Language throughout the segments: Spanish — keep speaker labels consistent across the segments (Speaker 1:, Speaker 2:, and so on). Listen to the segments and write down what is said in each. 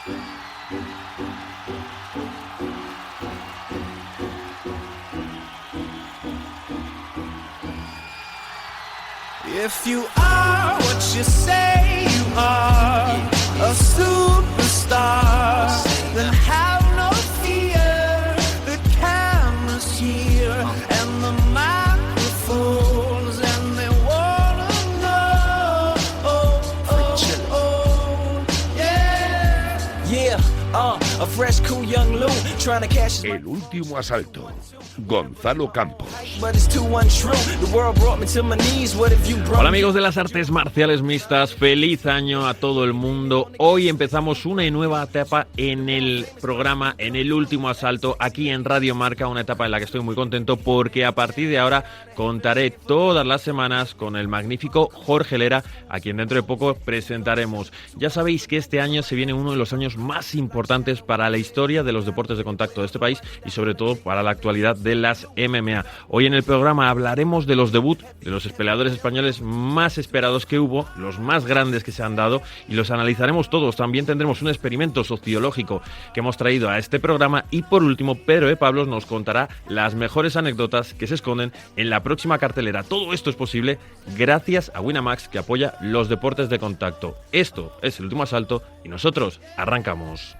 Speaker 1: If you are what you say you are, a superstar, then have no fear. The camera's here and the microphones, and they wanna know. Yeah.
Speaker 2: Yeah, a fresh, cool young Lou trying to cash.
Speaker 3: El último asalto. Gonzalo Campos.
Speaker 4: Hola amigos de las artes marciales mixtas, feliz año a todo el mundo. Hoy empezamos una nueva etapa en el programa, en el último asalto, aquí en Radio Marca, una etapa en la que estoy muy contento porque a partir de ahora contaré todas las semanas con el magnífico Jorge Lera, a quien dentro de poco presentaremos. Ya sabéis que este año se viene uno de los años más importantes para la historia de los deportes de contacto de este país y sobre todo para la actualidad de las MMA. Hoy en el programa hablaremos de los debuts de los peleadores españoles más esperados que hubo, los más grandes que se han dado, y los analizaremos todos. También tendremos un experimento sociológico que hemos traído a este programa y por último Pedro de Pablos nos contará las mejores anécdotas que se esconden en la próxima cartelera. Todo esto es posible gracias a Winamax, que apoya los deportes de contacto. Esto es el último asalto y nosotros arrancamos.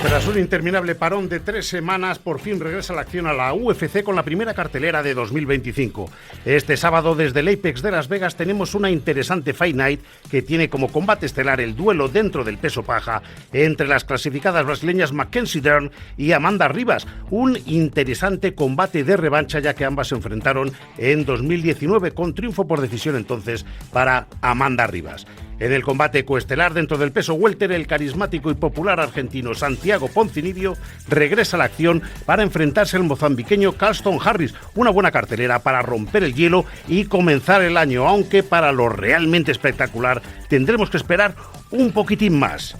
Speaker 5: Tras un interminable parón de 3 semanas, por fin regresa la acción a la UFC con la primera cartelera de 2025. Este sábado, desde el Apex de Las Vegas, tenemos una interesante Fight Night que tiene como combate estelar el duelo dentro del peso paja entre las clasificadas brasileñas Mackenzie Dern y Amanda Ribas. Un interesante combate de revancha, ya que ambas se enfrentaron en 2019 con triunfo por decisión entonces para Amanda Ribas. En el combate coestelar dentro del peso welter, el carismático y popular argentino Santiago Ponzinibbio regresa a la acción para enfrentarse al mozambiqueño Carlston Harris. Una buena cartelera para romper el hielo y comenzar el año, aunque para lo realmente espectacular tendremos que esperar un poquitín más.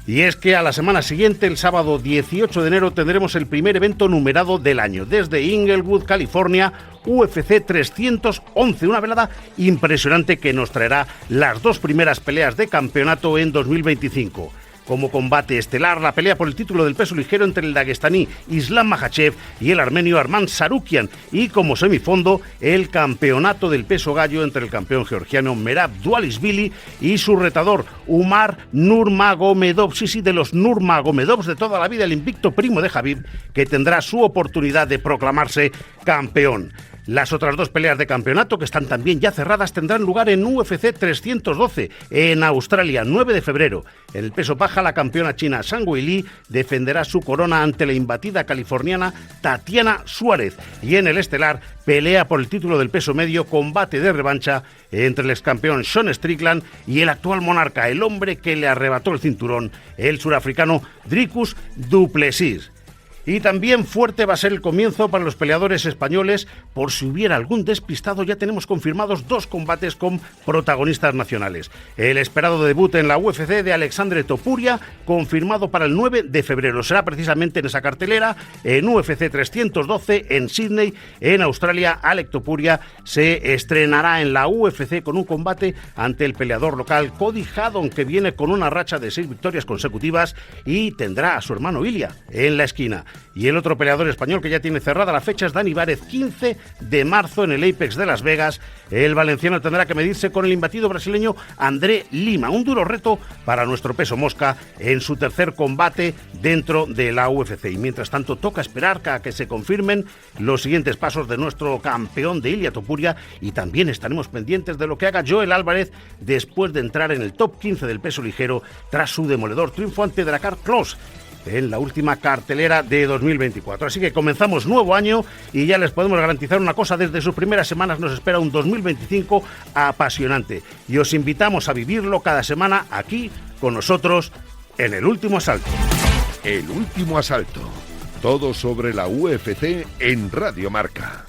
Speaker 5: Y es que a la semana siguiente, el sábado 18 de enero, tendremos el primer evento numerado del año. Desde Inglewood, California, UFC 311, una velada impresionante que nos traerá las 2 primeras peleas de campeonato en 2025. Como combate estelar, la pelea por el título del peso ligero entre el daguestaní Islam Makhachev y el armenio Arman Sarukian, y como semifondo, el campeonato del peso gallo entre el campeón georgiano Merab Dvalishvili y su retador Umar Nurmagomedov, sí, de los Nurmagomedovs de toda la vida, el invicto primo de Khabib, que tendrá su oportunidad de proclamarse campeón. Las otras 2 peleas de campeonato, que están también ya cerradas, tendrán lugar en UFC 312, en Australia, 9 de febrero. En el peso paja, la campeona china Zhang Weili defenderá su corona ante la imbatida californiana Tatiana Suárez. Y en el estelar, pelea por el título del peso medio, combate de revancha entre el excampeón Sean Strickland y el actual monarca, el hombre que le arrebató el cinturón, el surafricano Dricus du Plessis. Y también fuerte va a ser el comienzo para los peleadores españoles. Por si hubiera algún despistado, ya tenemos confirmados 2 combates con protagonistas nacionales. El esperado debut en la UFC de Alexandre Topuria, confirmado para el 9 de febrero. Será precisamente en esa cartelera, en UFC 312, en Sydney, en Australia. Alex Topuria se estrenará en la UFC con un combate ante el peleador local Cody Haddon, que viene con una racha de 6 victorias consecutivas y tendrá a su hermano Ilia en la esquina. Y el otro peleador español que ya tiene cerrada la fecha es Dani Várez, 15 de marzo en el Apex de Las Vegas. El valenciano tendrá que medirse con el imbatido brasileño André Lima, un duro reto para nuestro peso mosca en su tercer combate dentro de la UFC. Y mientras tanto toca esperar a que se confirmen los siguientes pasos de nuestro campeón de Ilia Topuria, y también estaremos pendientes de lo que haga Joel Álvarez después de entrar en el top 15 del peso ligero tras su demoledor triunfo ante Drakkar Klose en la última cartelera de 2024. Así que comenzamos nuevo año y ya les podemos garantizar una cosa: desde sus primeras semanas nos espera un 2025 apasionante y os invitamos a vivirlo cada semana aquí con nosotros en El Último Asalto.
Speaker 3: El Último Asalto. Todo sobre la UFC en Radio Marca.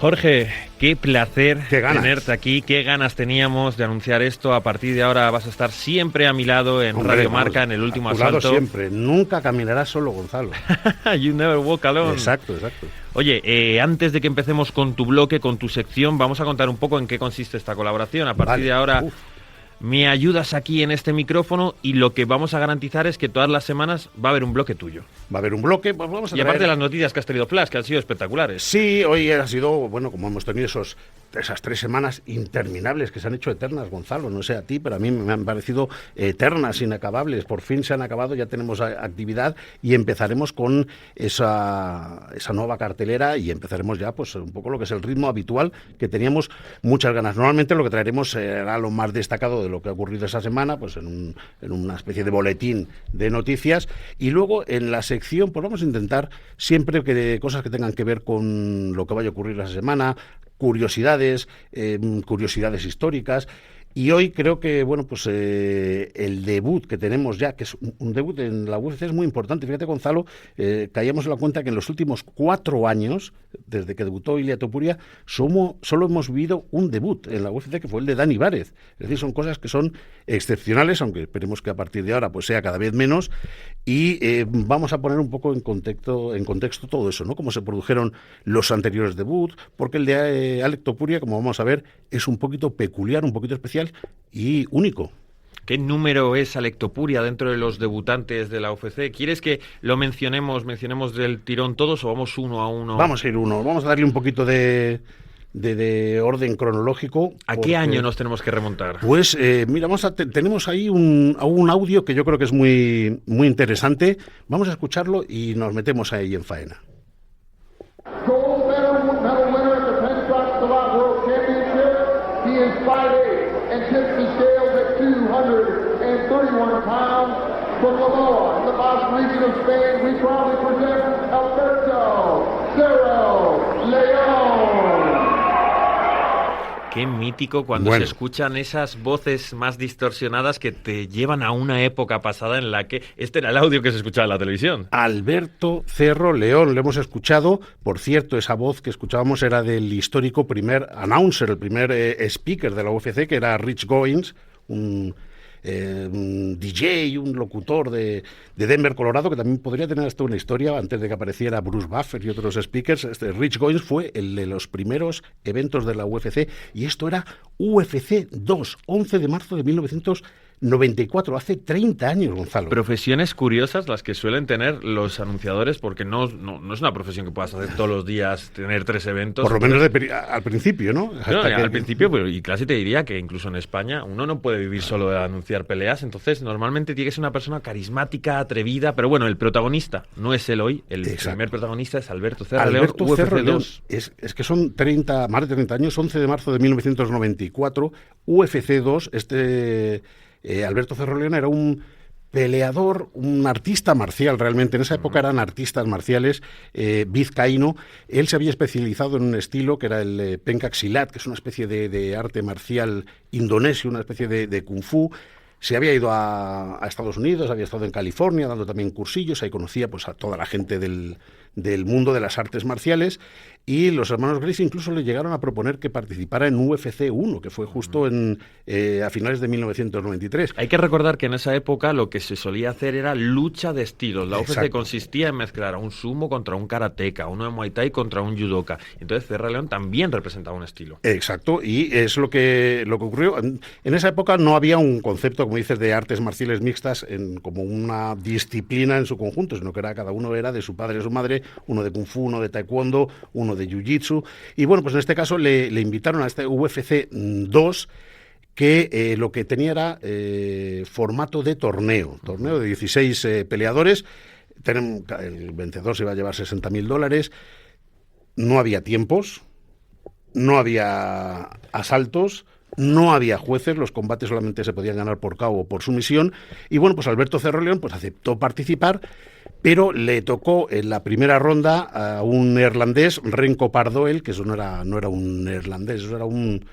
Speaker 4: Jorge, qué placer
Speaker 5: Qué ganas.
Speaker 4: tenerte aquí, qué ganas teníamos de anunciar esto. A partir de ahora vas a estar siempre a mi lado en
Speaker 5: Hombre,
Speaker 4: Radio
Speaker 5: vamos,
Speaker 4: Marca, en el último
Speaker 5: a tu lado
Speaker 4: asalto.
Speaker 5: siempre, nunca caminarás solo, Gonzalo.
Speaker 4: You never walk alone.
Speaker 5: Exacto, exacto.
Speaker 4: Oye, antes de que empecemos con tu bloque, con tu sección, vamos a contar un poco en qué consiste esta colaboración. A partir
Speaker 5: Vale.
Speaker 4: de ahora
Speaker 5: Uf.
Speaker 4: me ayudas aquí en este micrófono y lo que vamos a garantizar es que todas las semanas va a haber un bloque tuyo.
Speaker 5: Va a haber un bloque, pues vamos a
Speaker 4: Y aparte de
Speaker 5: traer-
Speaker 4: las noticias que has tenido Flash, que han sido espectaculares.
Speaker 5: Sí, hoy ha sido, bueno, como hemos tenido esas 3 semanas interminables que se han hecho eternas, Gonzalo, no sé a ti, pero a mí me han parecido eternas, inacabables. Por fin se han acabado, ya tenemos actividad y empezaremos con esa nueva cartelera y empezaremos ya pues un poco lo que es el ritmo habitual que teníamos muchas ganas. Normalmente lo que traeremos será lo más destacado de lo que ha ocurrido esa semana, pues en una especie de boletín de noticias, y luego en la sección pues vamos a intentar siempre que cosas que tengan que ver con lo que vaya a ocurrir esa semana, curiosidades históricas. Y hoy creo que, bueno, pues el debut que tenemos ya, que es un debut en la UFC, es muy importante. Fíjate, Gonzalo, caíamos en la cuenta que en los últimos 4 años, desde que debutó Ilia Topuria, solo hemos vivido un debut en la UFC, que fue el de Dani Várez. Es decir, son cosas que son excepcionales, aunque esperemos que a partir de ahora pues sea cada vez menos. Y vamos a poner un poco en contexto todo eso, ¿no? Cómo se produjeron los anteriores debuts, porque el de Alec Topuria, como vamos a ver, es un poquito peculiar, un poquito especial y único.
Speaker 4: ¿Qué número es Alec Topuria dentro de los debutantes de la UFC? ¿Quieres que lo mencionemos del tirón todos o vamos uno a uno?
Speaker 5: Vamos a ir uno, vamos a darle un poquito de orden cronológico.
Speaker 4: ¿A qué año nos tenemos que remontar?
Speaker 5: Pues mira, tenemos ahí un audio que yo creo que es muy, muy interesante. Vamos a escucharlo y nos metemos ahí en faena.
Speaker 6: Gold medal winner at the Penstock Savant World Championship. He is 5'8" and tips the scales at 231 pounds. From Lamoa, the Basque region of Spain, we proudly present Alberto Cerro León.
Speaker 4: Qué mítico cuando
Speaker 5: Bueno.
Speaker 4: se escuchan esas voces más distorsionadas que te llevan a una época pasada en la que este era el audio que se escuchaba en la televisión.
Speaker 5: Alberto Cerro León, lo hemos escuchado. Por cierto, esa voz que escuchábamos era del histórico primer announcer, el primer speaker de la UFC, que era Rich Goins, un DJ, un locutor de Denver, Colorado, que también podría tener hasta una historia antes de que apareciera Bruce Buffer y otros speakers. Rich Goins fue el de los primeros eventos de la UFC y esto era UFC 2, 11 de marzo de 1994, hace 30 años, Gonzalo.
Speaker 4: Profesiones curiosas las que suelen tener los anunciadores, porque no es una profesión que puedas hacer todos los días, tener 3 eventos.
Speaker 5: Por lo menos al principio, ¿no?
Speaker 4: No, al principio, pero y casi te diría que incluso en España uno no puede vivir solo de anunciar peleas, entonces normalmente tiene que ser una persona carismática, atrevida, pero bueno, el protagonista no es él hoy, el
Speaker 5: Exacto.
Speaker 4: primer protagonista es Alberto Cerro León,
Speaker 5: Alberto
Speaker 4: UFC
Speaker 5: Cerro León.
Speaker 4: 2.
Speaker 5: Es que son más de 30 años, 11 de marzo de 1994, UFC 2, Alberto Cerro León era un peleador, un artista marcial realmente. En esa época eran artistas marciales, vizcaíno. Él se había especializado en un estilo que era el pencaxilat, que es una especie de arte marcial indonesio, una especie de kung fu. Se había ido a Estados Unidos, había estado en California dando también cursillos, ahí conocía pues a toda la gente del mundo de las artes marciales, y los hermanos Gracie incluso le llegaron a proponer que participara en UFC 1, que fue justo a finales de 1993.
Speaker 4: Hay que recordar que en esa época lo que se solía hacer era lucha de estilos. La UFC
Speaker 5: Exacto.
Speaker 4: consistía en mezclar a un sumo contra un karateka, uno de Muay Thai contra un judoka. Entonces Cerro León también representaba un estilo.
Speaker 5: Exacto, y es lo que ocurrió. En esa época no había un concepto, como dices, de artes marciales mixtas como una disciplina en su conjunto, sino que cada uno era de su padre y su madre, uno de kung fu, uno de taekwondo, uno de jiu-jitsu. Y bueno, pues en este caso le invitaron a este UFC 2, que lo que tenía era formato de torneo de 16 peleadores. El vencedor se iba a llevar $60,000. No había tiempos, no había asaltos, no había jueces, los combates solamente se podían ganar por KO o por sumisión. Y bueno, pues Alberto Cerro León pues aceptó participar, pero le tocó en la primera ronda a un neerlandés, Renko Pardoel, que eso no era un neerlandés, eso era un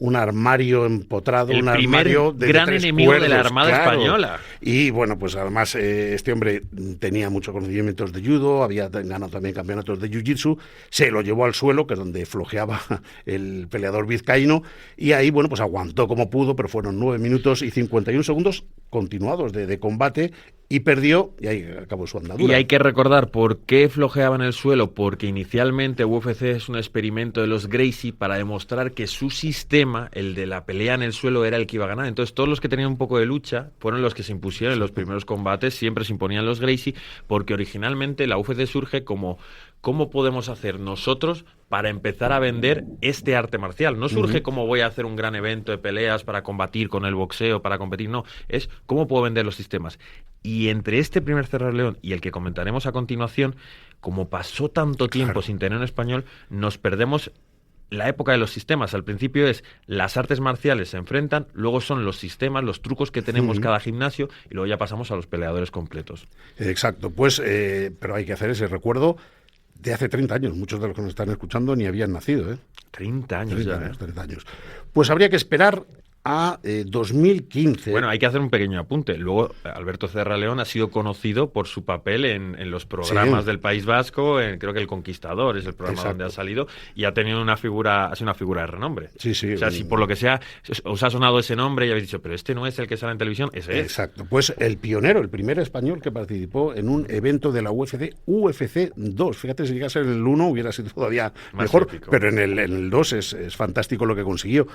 Speaker 5: un armario empotrado,
Speaker 4: el
Speaker 5: un
Speaker 4: primer
Speaker 5: armario de
Speaker 4: gran
Speaker 5: tres
Speaker 4: enemigo
Speaker 5: cuerdos,
Speaker 4: de la Armada Española.
Speaker 5: Y bueno, pues además este hombre tenía muchos conocimientos de judo, había ganado también campeonatos de jiu-jitsu, se lo llevó al suelo, que es donde flojeaba el peleador vizcaíno, y ahí, bueno, pues aguantó como pudo, pero fueron 9 minutos y 51 segundos continuados de combate, y perdió, y ahí acabó su andadura.
Speaker 4: Y hay que recordar por qué flojeaba en el suelo, porque inicialmente UFC es un experimento de los Gracie para demostrar que su sistema, el de la pelea en el suelo, era el que iba a ganar. Entonces todos los que tenían un poco de lucha fueron los que se impusieron en los primeros combates, siempre se imponían los Gracie, porque originalmente la UFC surge como ¿cómo podemos hacer nosotros para empezar a vender este arte marcial? No surge como voy a hacer un gran evento de peleas para combatir con el boxeo, para competir, no, es cómo puedo vender los sistemas. Y entre este primer Cerro León y el que comentaremos a continuación, como pasó tanto tiempo sin tener en español, nos perdemos la época de los sistemas. Al principio es las artes marciales se enfrentan, luego son los sistemas, los trucos que tenemos cada gimnasio, y luego ya pasamos a los peleadores completos.
Speaker 5: Exacto, pues, pero hay que hacer ese recuerdo de hace 30 años. Muchos de los que nos están escuchando ni habían nacido, ¿eh?
Speaker 4: 30 años
Speaker 5: 30
Speaker 4: ya.
Speaker 5: años, 30 años. Pues habría que esperar a 2015.
Speaker 4: Bueno, hay que hacer un pequeño apunte. Luego, Alberto Cerra León ha sido conocido por su papel en los programas del País Vasco, creo que El Conquistador es el programa donde ha salido, y ha tenido ha sido una figura de renombre.
Speaker 5: Sí, sí.
Speaker 4: O sea, si por lo que sea os ha sonado ese nombre y habéis dicho, pero este no es el que sale en televisión, ese es.
Speaker 5: Exacto. Pues el pionero, el primer español que participó en un evento de la UFC 2. Fíjate, si llegase en el 1 hubiera sido todavía
Speaker 4: más
Speaker 5: mejor,
Speaker 4: épico.
Speaker 5: pero en el 2 es fantástico lo que consiguió.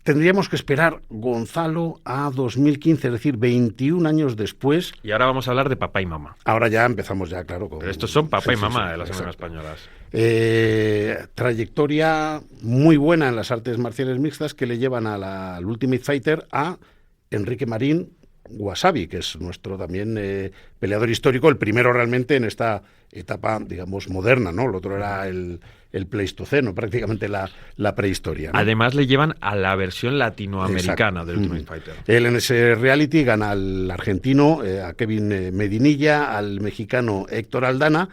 Speaker 5: Tendríamos que esperar, Gonzalo, a 2015, es decir, 21 años después.
Speaker 4: Y ahora vamos a hablar de papá y mamá.
Speaker 5: Ahora ya empezamos ya, claro.
Speaker 4: Pero estos son papá y mamá de las
Speaker 5: exacto.
Speaker 4: españolas.
Speaker 5: Trayectoria muy buena en las artes marciales mixtas que le llevan al Ultimate Fighter a Enrique Marín Wasabi, que es nuestro también peleador histórico, el primero realmente en esta etapa, digamos, moderna, ¿no? El otro era el Pleistoceno, prácticamente la prehistoria, ¿no?
Speaker 4: Además le llevan a la versión latinoamericana del Ultimate Fighter.
Speaker 5: Él en ese reality gana al argentino, a Kevin Medinilla, al mexicano Héctor Aldana,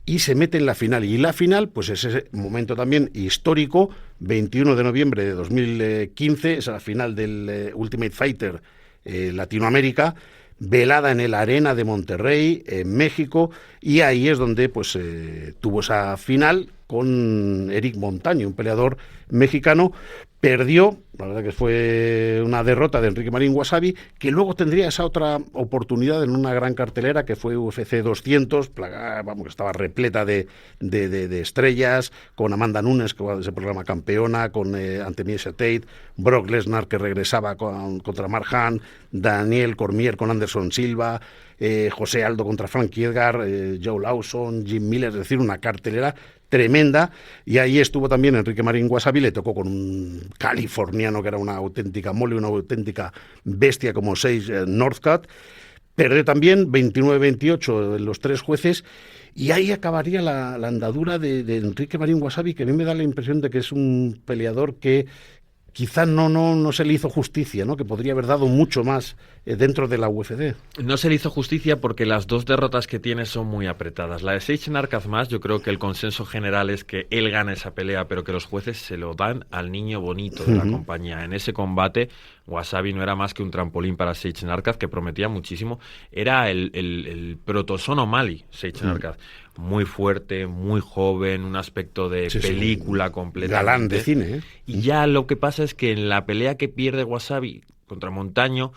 Speaker 5: y se mete en la final. Y la final, pues es ese momento también histórico, 21 de noviembre de 2015, es la final del Ultimate Fighter Latinoamérica, velada en el Arena de Monterrey, en México, y ahí es donde pues tuvo esa final con Eric Montaño, un peleador mexicano. Perdió, la verdad que fue una derrota de Enrique Marín Wasabi, que luego tendría esa otra oportunidad en una gran cartelera que fue UFC 200, que estaba repleta de estrellas, con Amanda Nunes, que ese programa campeona, con Antemisa Tate, Brock Lesnar, que regresaba contra Mark Hunt, Daniel Cormier con Anderson Silva, José Aldo contra Frankie Edgar, Joe Lawson, Jim Miller, es decir, una cartelera tremenda, y ahí estuvo también Enrique Marín Wasabi, le tocó con un californiano que era una auténtica mole, una auténtica bestia como Sage Northcutt. Perdió también 29-28 los tres jueces, y ahí acabaría la andadura de Enrique Marín Wasabi, que a mí me da la impresión de que es un peleador que quizá no se le hizo justicia, ¿no? Que podría haber dado mucho más dentro de la UFC.
Speaker 4: No se le hizo justicia porque las dos derrotas que tiene son muy apretadas. La de Sage Northcutt más, yo creo que el consenso general es que él gana esa pelea, pero que los jueces se lo dan al niño bonito de la compañía. En ese combate, Wasabi no era más que un trampolín para Sage Northcutt, que prometía muchísimo. Era el protozono O'Malley, Sage Northcutt. Muy fuerte, muy joven, un aspecto de película completa.
Speaker 5: Galán de cine, ¿eh?
Speaker 4: Y ya lo que pasa es que en la pelea que pierde Wasabi contra Montaño,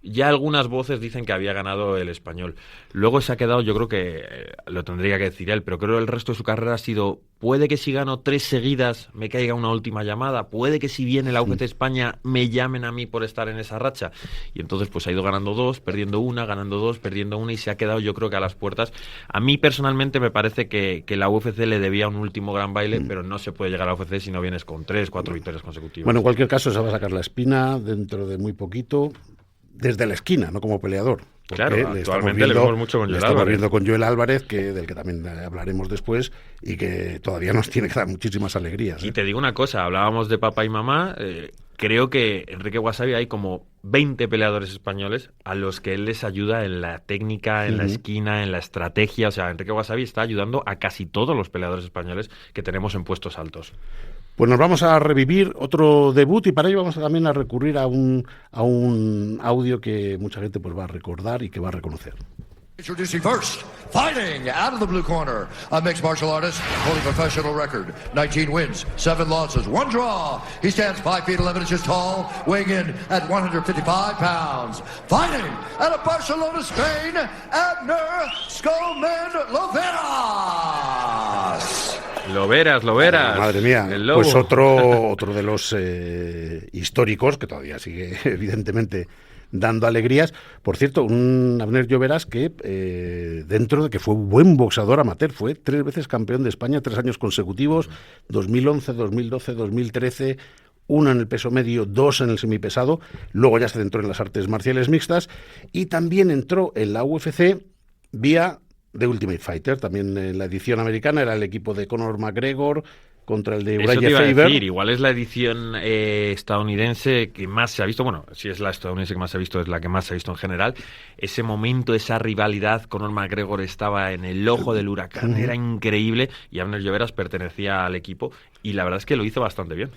Speaker 4: ya algunas voces dicen que había ganado el español. Luego se ha quedado, yo creo que lo tendría que decir él, pero creo que el resto de su carrera ha sido, puede que si gano 3 seguidas me caiga una última llamada, puede que si viene la UFC España me llamen a mí por estar en esa racha. Y entonces pues ha ido ganando 2, perdiendo una, ganando 2, perdiendo una, y se ha quedado yo creo que a las puertas. A mí personalmente me parece que la UFC le debía un último gran baile, pero no se puede llegar a la UFC si no vienes con 3, 4 victorias consecutivas.
Speaker 5: Bueno, en cualquier caso se va a sacar la espina dentro de muy poquito, desde la esquina, no como peleador.
Speaker 4: Claro,
Speaker 5: le
Speaker 4: actualmente le vemos mucho con Joel
Speaker 5: estamos
Speaker 4: Álvarez.
Speaker 5: viendo con Joel Álvarez, del que también hablaremos después, y que todavía nos tiene que dar muchísimas alegrías.
Speaker 4: Y te digo una cosa, hablábamos de papá y mamá, creo que Enrique Wasabi hay como 20 peleadores españoles a los que él les ayuda en la técnica, en la esquina, en la estrategia. O sea, Enrique Wasabi está ayudando a casi todos los peleadores españoles que tenemos en puestos altos.
Speaker 5: Pues nos vamos a revivir otro debut y para ello vamos también a recurrir a un audio que mucha gente pues va a recordar y que va a reconocer.
Speaker 7: Introducing first, fighting out of the blue corner, a mixed martial artist holding a professional record, 19 wins, 7 losses, 1 draw. He stands 5 feet 11 inches tall, weighing in at 155 pounds. Fighting out of Barcelona, Spain, Abner Scoman Loveras.
Speaker 4: Lo verás.
Speaker 5: Madre mía,
Speaker 4: el lobo.
Speaker 5: pues otro de los históricos que todavía sigue evidentemente dando alegrías. Por cierto, un Abner Lloveras que dentro de que fue un buen boxeador amateur, fue 3 veces campeón de España, 3 años consecutivos, 2011, 2012, 2013, 1 en el peso medio, 2 en el semipesado, luego ya se centró en las artes marciales mixtas y también entró en la UFC vía The Ultimate Fighter, también en la edición americana era el equipo de Conor McGregor contra el de
Speaker 4: Eso te
Speaker 5: Uriah
Speaker 4: iba a
Speaker 5: Faber.
Speaker 4: decir, igual es la edición estadounidense que más se ha visto, bueno, si es la estadounidense que más se ha visto, es la que más se ha visto en general. Ese momento, esa rivalidad, Conor McGregor estaba en el ojo del huracán, era increíble, y Abner Lloveras pertenecía al equipo, y la verdad es que lo hizo bastante bien.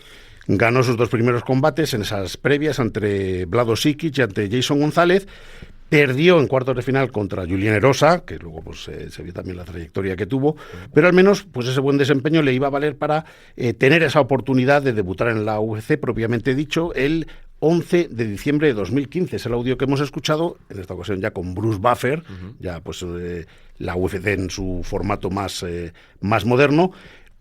Speaker 5: Ganó sus 2 primeros combates en esas previas ante Vlado Sikic y ante Jason González. Perdió en cuartos de final contra Julien Erosa, que luego pues se vio también la trayectoria que tuvo, pero al menos pues ese buen desempeño le iba a valer para tener esa oportunidad de debutar en la UFC propiamente dicho el 11 de diciembre de 2015. Es el audio que hemos escuchado, en esta ocasión ya con Bruce Buffer, ya pues la UFC en su formato más moderno.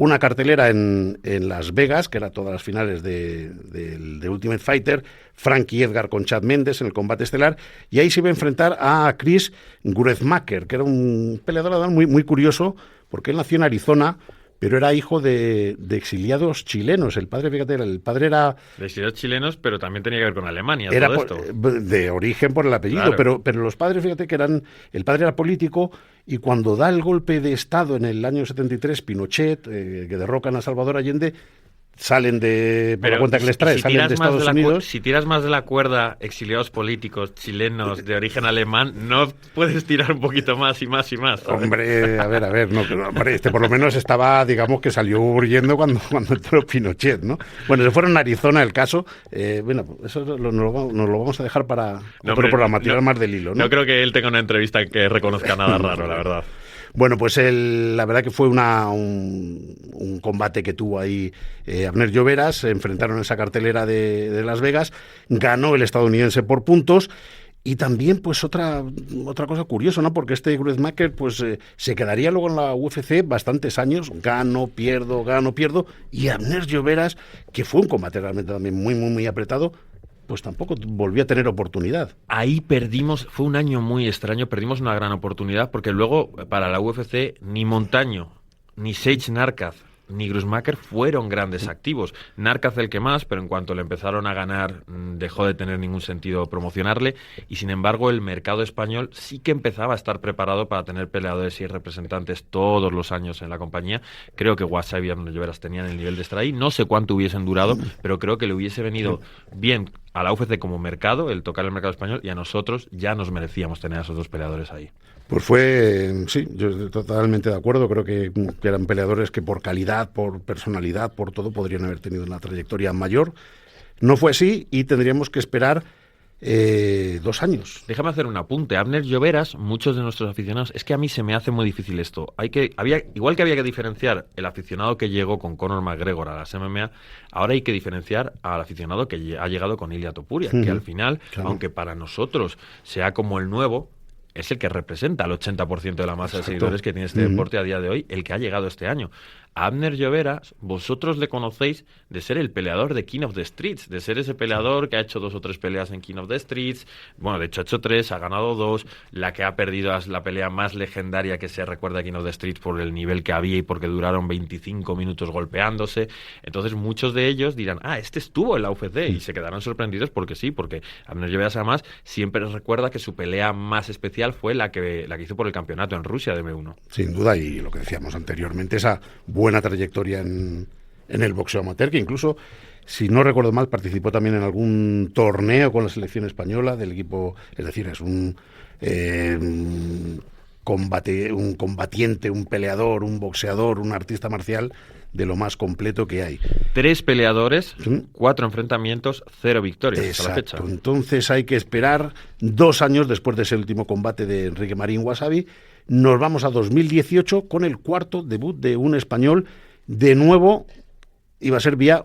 Speaker 5: Una cartelera en Las Vegas, que era todas las finales de Ultimate Fighter, Frankie Edgar con Chad Mendes en el combate estelar, y ahí se iba a enfrentar a Chris Gruetzemacher, que era un peleador muy, muy curioso, porque él nació en Arizona, pero era hijo de exiliados chilenos. El padre, fíjate, el padre era...
Speaker 4: De exiliados chilenos, pero también tenía que ver con Alemania,
Speaker 5: era
Speaker 4: todo esto.
Speaker 5: De origen por el apellido,
Speaker 4: Claro.
Speaker 5: pero los padres, fíjate que el padre era político, y cuando da el golpe de Estado en el año 73, Pinochet, que derrocan a Salvador Allende, salen por la cuenta que les trae, salen de Estados Unidos.
Speaker 4: Si tiras más de la cuerda, exiliados políticos chilenos de origen alemán, no puedes tirar un poquito más y más y más. ¿sabes?
Speaker 5: Hombre, a ver, no, hombre, por lo menos estaba, digamos que salió huyendo cuando entró Pinochet, ¿no? Bueno, se fueron a Arizona el caso, bueno, eso nos lo vamos a dejar para otro programa, tirar más del hilo, ¿no?
Speaker 4: No creo que él tenga una entrevista que reconozca nada raro, la verdad.
Speaker 5: Bueno, pues la verdad que fue un combate que tuvo ahí Abner Lloveras, se enfrentaron en esa cartelera de Las Vegas, ganó el estadounidense por puntos. Y también, pues, otra cosa curiosa, ¿no? Porque Gruetzemacher, pues, se quedaría luego en la UFC bastantes años, gano, pierdo, y Abner Lloveras, que fue un combate realmente también muy, muy, muy apretado, pues tampoco volvió a tener oportunidad.
Speaker 4: Ahí fue un año muy extraño, perdimos una gran oportunidad, porque luego, para la UFC, ni Montaño, ni Sage Narcaz, ni Gruetzemacher fueron grandes activos. Narcaz el que más, pero en cuanto le empezaron a ganar dejó de tener ningún sentido promocionarle, y sin embargo el mercado español sí que empezaba a estar preparado para tener peleadores y representantes todos los años en la compañía. Creo que Wasabi y Abner Lloveras tenían el nivel de estar ahí, no sé cuánto hubiesen durado, pero creo que le hubiese venido bien a la UFC como mercado, el tocar el mercado español, y a nosotros ya nos merecíamos tener a esos 2 peleadores ahí.
Speaker 5: Pues sí, yo estoy totalmente de acuerdo, creo que eran peleadores que por calidad, por personalidad, por todo, podrían haber tenido una trayectoria mayor. No fue así y tendríamos que esperar 2 años.
Speaker 4: Déjame hacer un apunte. Abner Lloveras, muchos de nuestros aficionados, es que a mí se me hace muy difícil esto. Igual que había que diferenciar el aficionado que llegó con Conor McGregor a las MMA, ahora hay que diferenciar al aficionado que ha llegado con Ilia Topuria, que al final, claro, aunque para nosotros sea como el nuevo, es el que representa al 80% de la masa de seguidores que tiene este deporte a día de hoy, el que ha llegado este año. Abner Lloveras, vosotros le conocéis de ser el peleador de King of the Streets, de ser ese peleador que ha hecho 2 o 3 peleas en King of the Streets. Bueno, de hecho ha hecho 3, ha ganado 2. La que ha perdido es la pelea más legendaria que se recuerda a King of the Streets por el nivel que había y porque duraron 25 minutos golpeándose. Entonces muchos de ellos dirán, este estuvo en la UFC, y se quedarán sorprendidos porque sí, porque Abner Lloveras además siempre recuerda que su pelea más especial fue la que hizo por el campeonato en Rusia de M1.
Speaker 5: Sin duda, y lo que decíamos anteriormente, esa buena trayectoria en el boxeo amateur, que incluso, si no recuerdo mal, participó también en algún torneo con la selección española del equipo. Es decir, es un combatiente, un peleador, un boxeador, un artista marcial de lo más completo que hay.
Speaker 4: 3 peleadores, 4 enfrentamientos, 0 victorias.
Speaker 5: Exacto.
Speaker 4: Hasta la fecha.
Speaker 5: Entonces hay que esperar 2 años después de ese último combate de Enrique Marín Wasabi. Nos vamos a 2018 con el 4º debut de un español. De nuevo iba a ser vía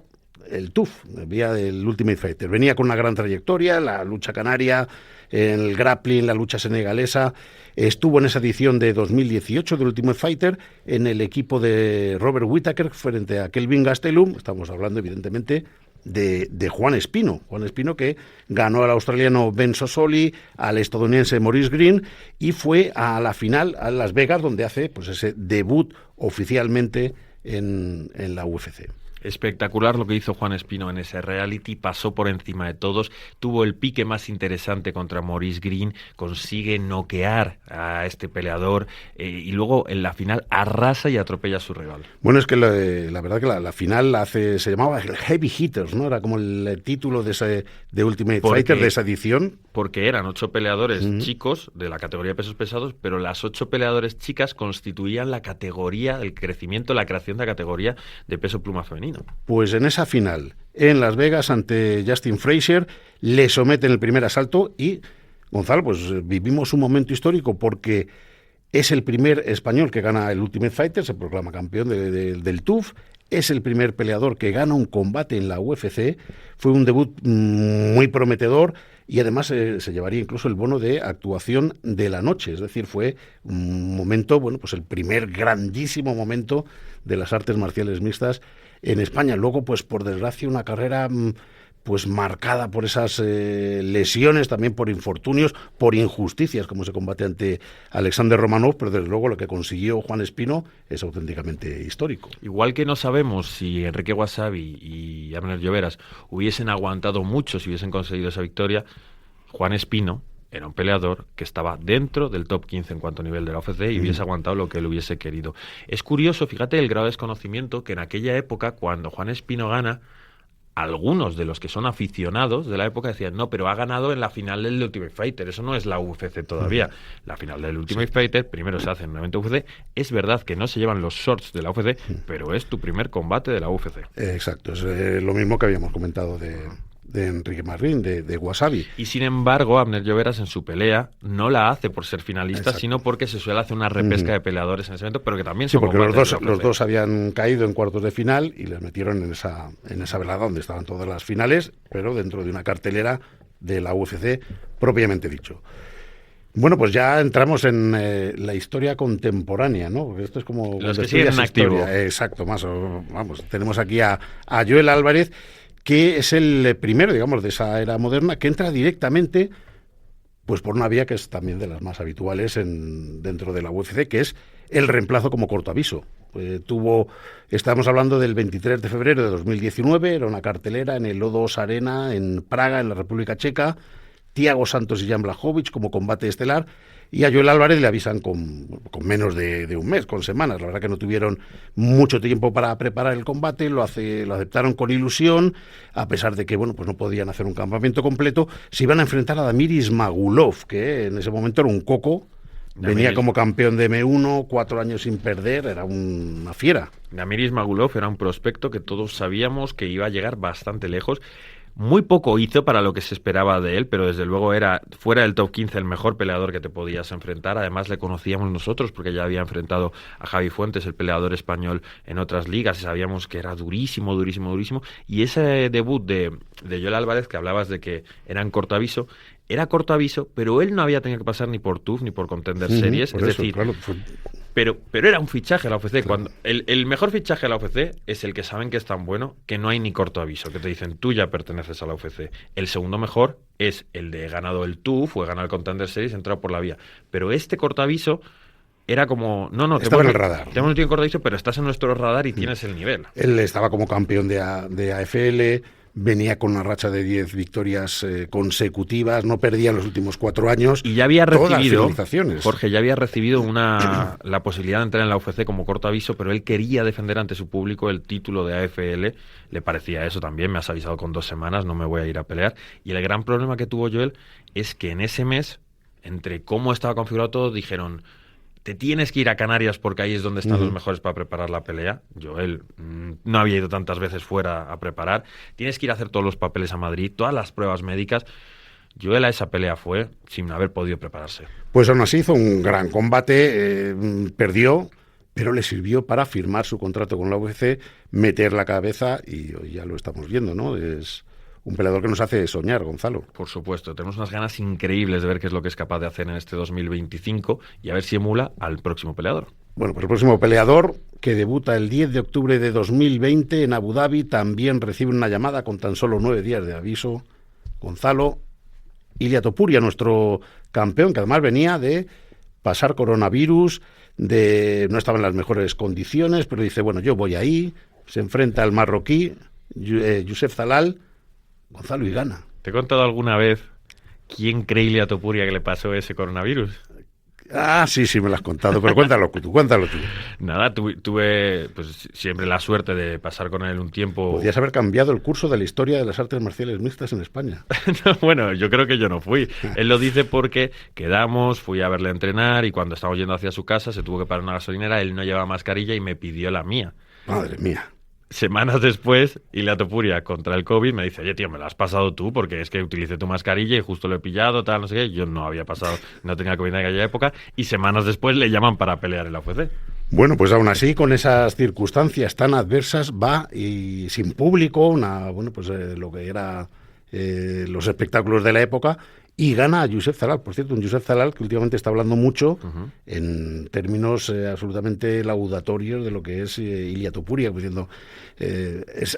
Speaker 5: el TUF, vía del Ultimate Fighter. Venía con una gran trayectoria, la lucha canaria, el grappling, la lucha senegalesa. Estuvo en esa edición de 2018 del Ultimate Fighter en el equipo de Robert Whittaker frente a Kelvin Gastelum. Estamos hablando, evidentemente, de Juan Espino. Juan Espino, que ganó al australiano Ben Sosoli, al estadounidense Maurice Green, y fue a la final a Las Vegas, donde hace pues ese debut oficialmente en la UFC.
Speaker 4: Espectacular lo que hizo Juan Espino en ese reality, pasó por encima de todos, tuvo el pique más interesante contra Maurice Green, consigue noquear a este peleador y luego en la final arrasa y atropella a su rival.
Speaker 5: Bueno, es que la verdad que la final se llamaba el Heavy Hitters, ¿no? Era como el título de Ultimate Fighter de esa edición.
Speaker 4: Porque eran 8 peleadores chicos de la categoría de pesos pesados, pero las 8 peleadores chicas constituían la categoría, el crecimiento, la creación de la categoría de peso pluma femenino.
Speaker 5: Pues en esa final, en Las Vegas, ante Justin Frazier, le somete en el primer asalto y, Gonzalo, pues vivimos un momento histórico porque es el primer español que gana el Ultimate Fighter, se proclama campeón del TUF, es el primer peleador que gana un combate en la UFC, fue un debut muy prometedor y además se llevaría incluso el bono de actuación de la noche, es decir, fue un momento, bueno, pues el primer grandísimo momento de las artes marciales mixtas en España. Luego, pues por desgracia, una carrera pues marcada por esas lesiones, también por infortunios, por injusticias, como se combate ante Alexander Romanov, pero desde luego lo que consiguió Juan Espino es auténticamente histórico.
Speaker 4: Igual que no sabemos si Enrique Wasabi y Abner Lloveras hubiesen aguantado mucho si hubiesen conseguido esa victoria, Juan Espino era un peleador que estaba dentro del top 15 en cuanto a nivel de la UFC y hubiese aguantado lo que él hubiese querido. Es curioso, fíjate el grado de desconocimiento que en aquella época, cuando Juan Espino gana, algunos de los que son aficionados de la época decían, no, pero ha ganado en la final del Ultimate Fighter, eso no es la UFC todavía. La final del Ultimate Fighter primero se hace en un evento UFC, es verdad que no se llevan los shorts de la UFC, pero es tu primer combate de la UFC.
Speaker 5: Exacto, es lo mismo que habíamos comentado de Enrique Marín, de Wasabi.
Speaker 4: Y sin embargo, Abner Lloveras en su pelea no la hace por ser finalista,
Speaker 5: Exacto.
Speaker 4: sino porque se suele hacer una repesca de peleadores en ese evento, pero que también
Speaker 5: Sí,
Speaker 4: son
Speaker 5: porque
Speaker 4: combates
Speaker 5: los dos habían caído en cuartos de final y les metieron en esa velada donde estaban todas las finales, pero dentro de una cartelera de la UFC propiamente dicho. Bueno, pues ya entramos en la historia contemporánea, ¿no? Porque esto es como...
Speaker 4: Los que siguen en activo.
Speaker 5: Exacto, vamos, tenemos aquí a Joel Álvarez, que es el primero, digamos, de esa era moderna, que entra directamente, pues por una vía que es también de las más habituales dentro de la UFC, que es el reemplazo como corto aviso. Estamos hablando del 23 de febrero de 2019, era una cartelera en el O2 Arena, en Praga, en la República Checa, Thiago Santos y Jan Blachowicz como combate estelar, y a Joel Álvarez le avisan con menos de un mes, con semanas. La verdad que no tuvieron mucho tiempo para preparar el combate, lo aceptaron con ilusión, a pesar de que bueno, pues no podían hacer un campamento completo. Se iban a enfrentar a Damir Ismagulov, que en ese momento era un coco, venía como campeón de M1, 4 años sin perder, era una fiera.
Speaker 4: Damir Ismagulov era un prospecto que todos sabíamos que iba a llegar bastante lejos. Muy poco hizo para lo que se esperaba de él, pero desde luego era fuera del top 15 el mejor peleador que te podías enfrentar. Además le conocíamos nosotros porque ya había enfrentado a Javi Fuentes, el peleador español, en otras ligas, y sabíamos que era durísimo. Y ese debut de Joel Álvarez, que hablabas de que era en corto aviso, era corto aviso, pero él no había tenido que pasar ni por TUF ni por Contender Series. Es decir, Pero era un fichaje a la UFC. Cuando el mejor fichaje a la UFC es el que saben que es tan bueno que no hay ni corto aviso, que te dicen, tú ya perteneces a la UFC. El segundo mejor es el de he ganado el TUF o he ganado el Contender Series, he entrado por la vía. Pero este corto aviso era como, no,
Speaker 5: estaba en el radar.
Speaker 4: Tenemos un tío en corto aviso, pero estás en nuestro radar y tienes el nivel.
Speaker 5: Él estaba como campeón de AFL, venía con una racha de 10 victorias consecutivas, no perdía en los últimos 4 años.
Speaker 4: Y ya había
Speaker 5: todas las
Speaker 4: recibido,
Speaker 5: finalizaciones.
Speaker 4: Jorge, ya había recibido la posibilidad de entrar en la UFC como corto aviso, pero él quería defender ante su público el título de AFL. Le parecía eso también, me has avisado con 2 semanas, no me voy a ir a pelear. Y el gran problema que tuvo Joel es que en ese mes, entre cómo estaba configurado todo, dijeron, te tienes que ir a Canarias porque ahí es donde están los mejores para preparar la pelea. Joel no había ido tantas veces fuera a preparar. Tienes que ir a hacer todos los papeles a Madrid, todas las pruebas médicas. Joel a esa pelea fue sin haber podido prepararse.
Speaker 5: Pues aún así hizo un gran combate, perdió, pero le sirvió para firmar su contrato con la UFC, meter la cabeza y hoy ya lo estamos viendo, ¿no? Es un peleador que nos hace soñar, Gonzalo.
Speaker 4: Por supuesto, tenemos unas ganas increíbles de ver qué es lo que es capaz de hacer en este 2025 y a ver si emula al próximo peleador.
Speaker 5: Bueno, pues el próximo peleador, que debuta el 10 de octubre de 2020 en Abu Dhabi, también recibe una llamada con tan solo 9 días de aviso. Gonzalo, Ilia Topuria, nuestro campeón, que además venía de pasar coronavirus, no estaba en las mejores condiciones, pero dice, bueno, yo voy ahí, se enfrenta al marroquí, Youssef Zalal, Gonzalo, y gana.
Speaker 4: ¿Te he contado alguna vez quién cree Ilia Topuria que le pasó ese coronavirus?
Speaker 5: Ah, sí, me lo has contado, pero cuéntalo tú.
Speaker 4: Nada, tuve pues siempre la suerte de pasar con él un tiempo.
Speaker 5: Podrías haber cambiado el curso de la historia de las artes marciales mixtas en España.
Speaker 4: No, bueno, yo creo que yo no fui. Él lo dice porque quedamos, fui a verle entrenar y cuando estábamos yendo hacia su casa se tuvo que parar una gasolinera, él no llevaba mascarilla y me pidió la mía.
Speaker 5: Madre mía.
Speaker 4: Semanas después, Ilia Topuria contra el COVID me dice, oye, tío, me la has pasado tú porque es que utilicé tu mascarilla y justo lo he pillado, tal, no sé qué. Yo no había pasado, no tenía COVID en aquella época y semanas después le llaman para pelear en la UFC.
Speaker 5: Bueno, pues aún así, con esas circunstancias tan adversas, va y sin público, lo que era los espectáculos de la época, y gana a Youssef Zalal. Por cierto, un Youssef Zalal que últimamente está hablando mucho en términos absolutamente laudatorios de lo que es Ilia Topuria, diciendo,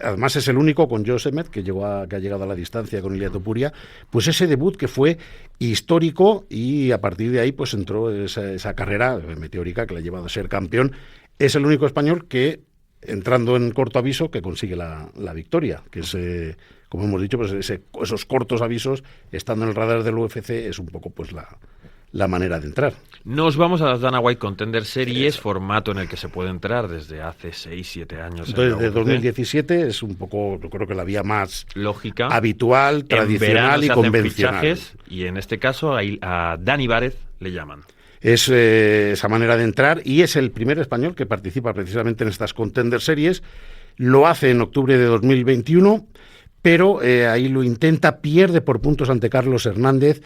Speaker 5: además es el único con Joe Semet que ha llegado a la distancia con Ilia Topuria, pues ese debut que fue histórico y a partir de ahí pues entró esa carrera meteórica que le ha llevado a ser campeón. Es el único español que, entrando en corto aviso, que consigue la victoria, que es... como hemos dicho, pues esos cortos avisos, estando en el radar del UFC, es un poco pues la manera de entrar.
Speaker 4: Nos vamos a las Dana White Contender Series, formato en el que se puede entrar desde hace 6-7 años.
Speaker 5: Entonces, desde 2017 es un poco, yo creo que la vía más
Speaker 4: lógica,
Speaker 5: habitual, tradicional y convencional.
Speaker 4: Fichajes, y en este caso a Dani Várez le llaman.
Speaker 5: Es esa manera de entrar y es el primer español que participa precisamente en estas Contender Series. Lo hace en octubre de 2021. Pero ahí lo intenta, pierde por puntos ante Carlos Hernández.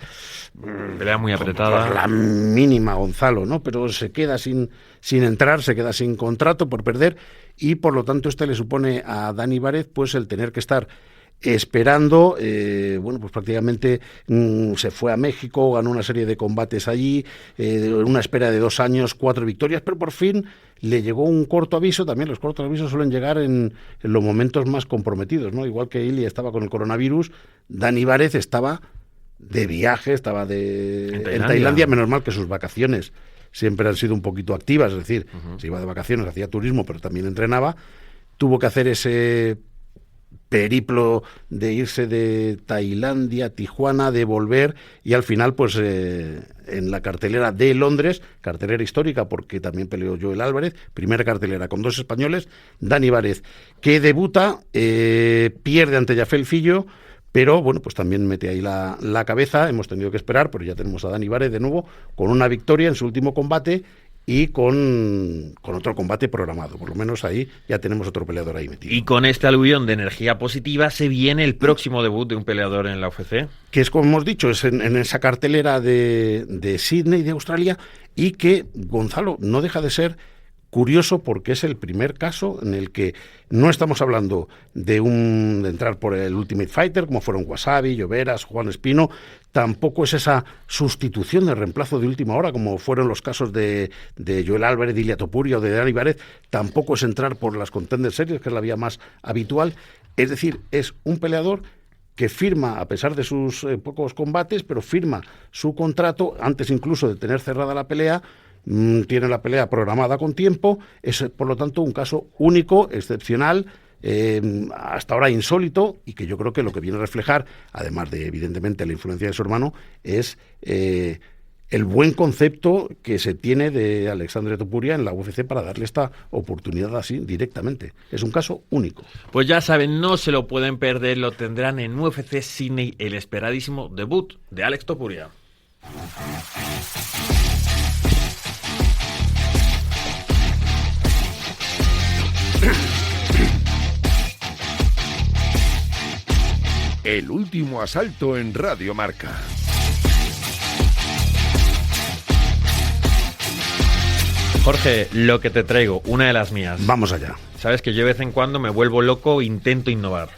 Speaker 4: Pelea muy apretada.
Speaker 5: Por la mínima, Gonzalo, ¿no? Pero se queda sin entrar, se queda sin contrato por perder y por lo tanto le supone a Dani Várez pues el tener que estar esperando, pues prácticamente se fue a México, ganó una serie de combates allí, una espera de 2 años, 4 victorias, pero por fin le llegó un corto aviso. También los cortos avisos suelen llegar en los momentos más comprometidos, ¿no? Igual que Ilia estaba con el coronavirus, Dani Várez estaba de viaje, estaba en Tailandia, menos mal que sus vacaciones siempre han sido un poquito activas, es decir, se iba de vacaciones, hacía turismo, pero también entrenaba, tuvo que hacer ese periplo de irse de Tailandia a Tijuana, de volver y al final pues en la cartelera de Londres, cartelera histórica porque también peleó Joel Álvarez, primera cartelera con 2 españoles, Dani Várez que debuta, pierde ante Yafel Fillo, pero bueno, pues también mete ahí la cabeza, hemos tenido que esperar, pero ya tenemos a Dani Várez de nuevo con una victoria en su último combate y con otro combate programado. Por lo menos ahí ya tenemos otro peleador ahí metido.
Speaker 4: Y con este aluvión de energía positiva se viene el próximo debut de un peleador en la UFC.
Speaker 5: Que es, como hemos dicho, es en esa cartelera de Sydney, de Australia, y que, Gonzalo, no deja de ser curioso porque es el primer caso en el que no estamos hablando de entrar por el Ultimate Fighter, como fueron Wasabi, Lloveras, Juan Espino. Tampoco es esa sustitución de reemplazo de última hora, como fueron los casos de Joel Álvarez, de Ilia Topuria o de Dani Varez. Tampoco es entrar por las Contender Series, que es la vía más habitual. Es decir, es un peleador que firma, a pesar de sus pocos combates, pero firma su contrato antes incluso de tener cerrada la pelea. Tiene la pelea programada con tiempo. Es, por lo tanto, un caso único, excepcional, hasta ahora insólito, y que yo creo que lo que viene a reflejar, además de evidentemente la influencia de su hermano, es el buen concepto que se tiene de Alexandre Topuria en la UFC para darle esta oportunidad así directamente. Es un caso único.
Speaker 4: Pues ya saben, no se lo pueden perder, lo tendrán en UFC Sydney, el esperadísimo debut de Alex Topuria.
Speaker 3: El último asalto en Radio Marca.
Speaker 4: Jorge, lo que te traigo, una de las mías.
Speaker 5: Vamos allá.
Speaker 4: Sabes que yo de vez en cuando me vuelvo loco e intento innovar.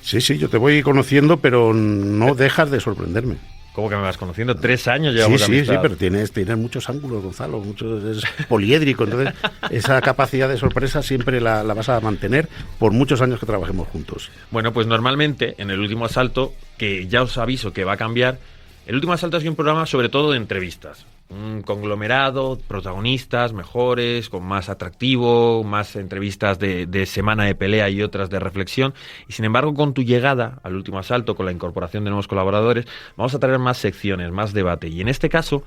Speaker 5: Sí, yo te voy conociendo, pero no dejas de sorprenderme.
Speaker 4: ¿Cómo que me vas conociendo? 3 años llevamos de amistad.
Speaker 5: Sí, pero tienes muchos ángulos, Gonzalo, es poliédrico, entonces esa capacidad de sorpresa siempre la vas a mantener por muchos años que trabajemos juntos.
Speaker 4: Bueno, pues normalmente en el último asalto, que ya os aviso que va a cambiar, el último asalto es un programa sobre todo de entrevistas. Un conglomerado, protagonistas mejores, con más atractivo, más entrevistas de semana de pelea y otras de reflexión. Y sin embargo, con tu llegada al último asalto, con la incorporación de nuevos colaboradores, vamos a traer más secciones, más debate. Y en este caso,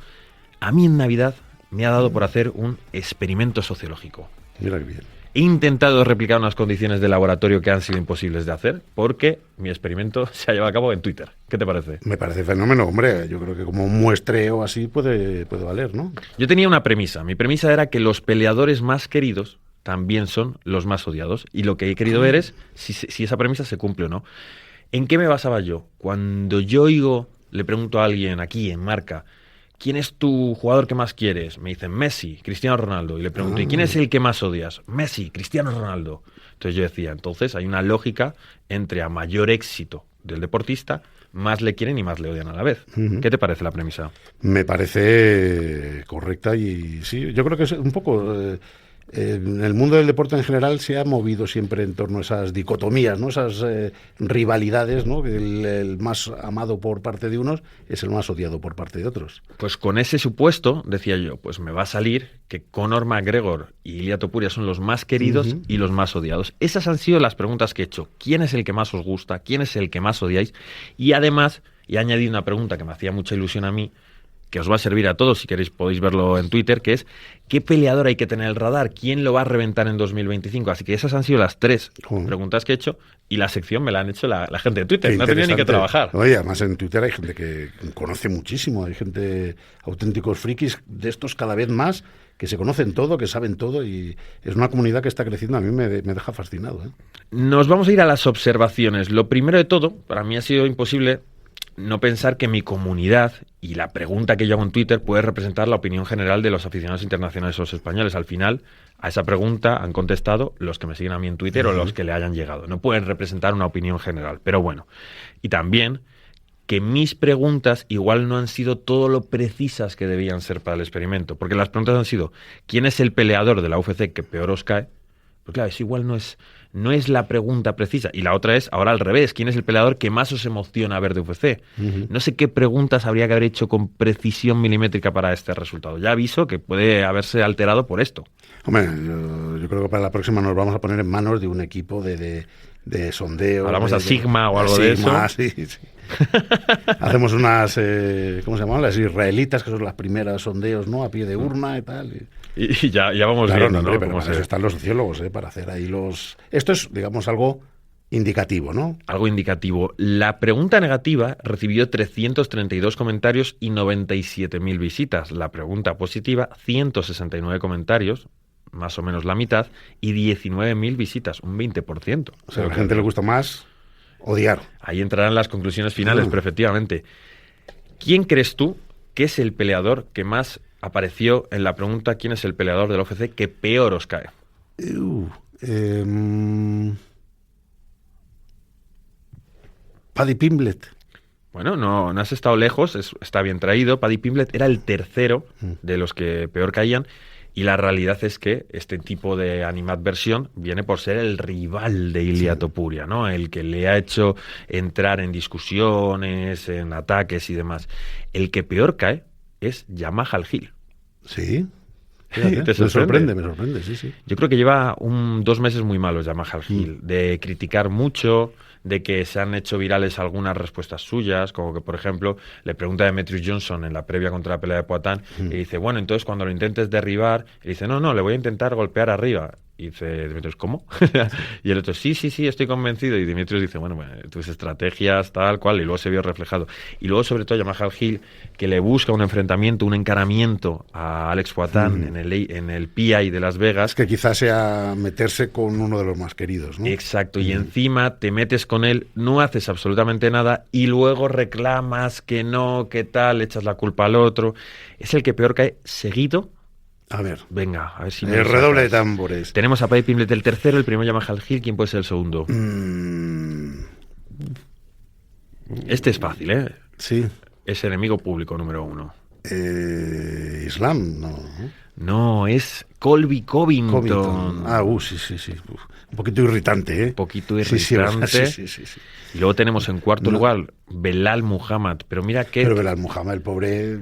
Speaker 4: a mí en Navidad me ha dado por hacer un experimento sociológico.
Speaker 5: Mira qué bien.
Speaker 4: He intentado replicar unas condiciones de laboratorio que han sido imposibles de hacer, porque mi experimento se ha llevado a cabo en Twitter. ¿Qué te parece?
Speaker 5: Me parece fenómeno, hombre. Yo creo que como muestreo así puede valer, ¿no?
Speaker 4: Yo tenía una premisa. Mi premisa era que los peleadores más queridos también son los más odiados. Y lo que he querido ver es si esa premisa se cumple o no. ¿En qué me basaba yo? Cuando yo le pregunto a alguien aquí en Marca, ¿quién es tu jugador que más quieres? Me dicen Messi, Cristiano Ronaldo. Y le pregunto, ¿y quién es el que más odias? Messi, Cristiano Ronaldo. Entonces yo decía, entonces hay una lógica entre a mayor éxito del deportista, más le quieren y más le odian a la vez. ¿Qué te parece la premisa?
Speaker 5: Me parece correcta y sí, yo creo que es un poco... en el mundo del deporte en general se ha movido siempre en torno a esas dicotomías, ¿no? Esas rivalidades, ¿no? Que el más amado por parte de unos es el más odiado por parte de otros.
Speaker 4: Pues con ese supuesto, decía yo, pues me va a salir que Conor McGregor y Ilia Topuria son los más queridos y los más odiados. Esas han sido las preguntas que he hecho. ¿Quién es el que más os gusta? ¿Quién es el que más odiáis? Y además, he añadido una pregunta que me hacía mucha ilusión a mí, que os va a servir a todos, si queréis podéis verlo en Twitter, que es ¿qué peleador hay que tener en el radar? ¿Quién lo va a reventar en 2025? Así que esas han sido las 3 preguntas que he hecho y la sección me la han hecho la gente de Twitter, no he tenido ni que trabajar.
Speaker 5: Oye, además en Twitter hay gente que conoce muchísimo, hay gente, auténticos frikis de estos cada vez más, que se conocen todo, que saben todo y es una comunidad que está creciendo, a mí me deja fascinado.
Speaker 4: Nos vamos a ir a las observaciones. Lo primero de todo, para mí ha sido imposible no pensar que mi comunidad y la pregunta que yo hago en Twitter puede representar la opinión general de los aficionados internacionales o los españoles. Al final, a esa pregunta han contestado los que me siguen a mí en Twitter o los que le hayan llegado. No pueden representar una opinión general, pero bueno. Y también que mis preguntas igual no han sido todo lo precisas que debían ser para el experimento, porque las preguntas han sido ¿quién es el peleador de la UFC que peor os cae? Pues claro, eso igual no es la pregunta precisa. Y la otra es, ahora al revés, ¿quién es el peleador que más os emociona ver de UFC? No sé qué preguntas habría que haber hecho con precisión milimétrica para este resultado. Ya aviso que puede haberse alterado por esto.
Speaker 5: Hombre, yo creo que para la próxima nos vamos a poner en manos de un equipo de sondeo.
Speaker 4: Hablamos a Sigma o algo de eso.
Speaker 5: Sí. Hacemos unas, ¿cómo se llaman? Las israelitas, que son las primeras sondeos, ¿no? A pie de urna y tal.
Speaker 4: Y ya vamos viendo, ¿no?
Speaker 5: Pero para eso están los sociólogos, para hacer ahí los... Esto es, digamos, algo indicativo, ¿no?
Speaker 4: Algo indicativo. La pregunta negativa recibió 332 comentarios y 97.000 visitas. La pregunta positiva, 169 comentarios, más o menos la mitad, y 19.000 visitas, un 20%.
Speaker 5: O sea, a la gente le gusta más odiar.
Speaker 4: Ahí entrarán las conclusiones finales, pero efectivamente. ¿Quién crees tú que es el peleador que más apareció en la pregunta ¿quién es el peleador del UFC que peor os cae?
Speaker 5: Paddy Pimblett.
Speaker 4: Bueno, no has estado lejos, está bien traído. Paddy Pimblett era el tercero de los que peor caían. Y la realidad es que este tipo de animadversión viene por ser el rival de Ilia Topuria, ¿no? El que le ha hecho entrar en discusiones, en ataques y demás. El que peor cae es Jamal Hill.
Speaker 5: Sí.
Speaker 4: ¿Te
Speaker 5: me sorprende, sí.
Speaker 4: Yo creo que lleva 2 meses muy malos Jamal Hill, de criticar mucho, de que se han hecho virales algunas respuestas suyas, como que, por ejemplo, le pregunta a Demetrius Johnson en la previa contra la pelea de Poatan, y dice, bueno, entonces cuando lo intentes derribar, y dice, no, le voy a intentar golpear arriba. Y dice Demetrius, ¿cómo? Y el otro, sí, estoy convencido. Y Demetrius dice, bueno, tus estrategias, tal cual, y luego se vio reflejado. Y luego, sobre todo, Jamal Hill, que le busca un enfrentamiento, un encaramiento a Alex Poatan en el PI de Las Vegas.
Speaker 5: Es que quizás sea meterse con uno de los más queridos, ¿no?
Speaker 4: Exacto, y encima te metes con él, no haces absolutamente nada y luego reclamas que no, que tal, echas la culpa al otro. Es el que peor cae seguido.
Speaker 5: A ver.
Speaker 4: Venga, a ver si
Speaker 5: el redoble de tambores.
Speaker 4: Tenemos a Paddy Pimblett el tercero, el primero Jamal Hill, ¿quién puede ser el segundo? Este es fácil, ¿eh?
Speaker 5: Sí.
Speaker 4: Es enemigo público número 1.
Speaker 5: Islam, no.
Speaker 4: No, es Colby Covington.
Speaker 5: Sí. Un poquito irritante, ¿eh?
Speaker 4: Un poquito irritante.
Speaker 5: Sí.
Speaker 4: Y luego tenemos en cuarto lugar Belal Muhammad. Pero mira que...
Speaker 5: Pero Belal Muhammad, el pobre...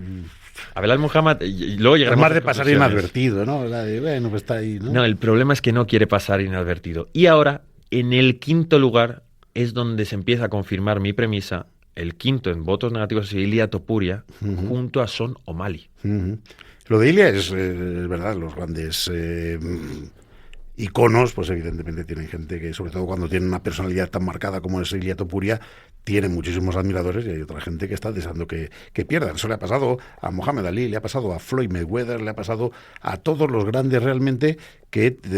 Speaker 4: A Belal Muhammad, y luego llegaremos
Speaker 5: más de pasar inadvertido, ¿no? Bueno, pues está ahí, ¿no?
Speaker 4: No, el problema es que no quiere pasar inadvertido. Y ahora, en el quinto lugar, es donde se empieza a confirmar mi premisa. El quinto en votos negativos es Ilia Topuria, junto a Sean O'Malley.
Speaker 5: Lo de Ilia es verdad, los grandes iconos, pues evidentemente tienen gente que, sobre todo cuando tienen una personalidad tan marcada como es Ilia Topuria, tiene muchísimos admiradores y hay otra gente que está deseando que pierdan. Eso le ha pasado a Muhammad Ali, le ha pasado a Floyd Mayweather, le ha pasado a todos los grandes realmente,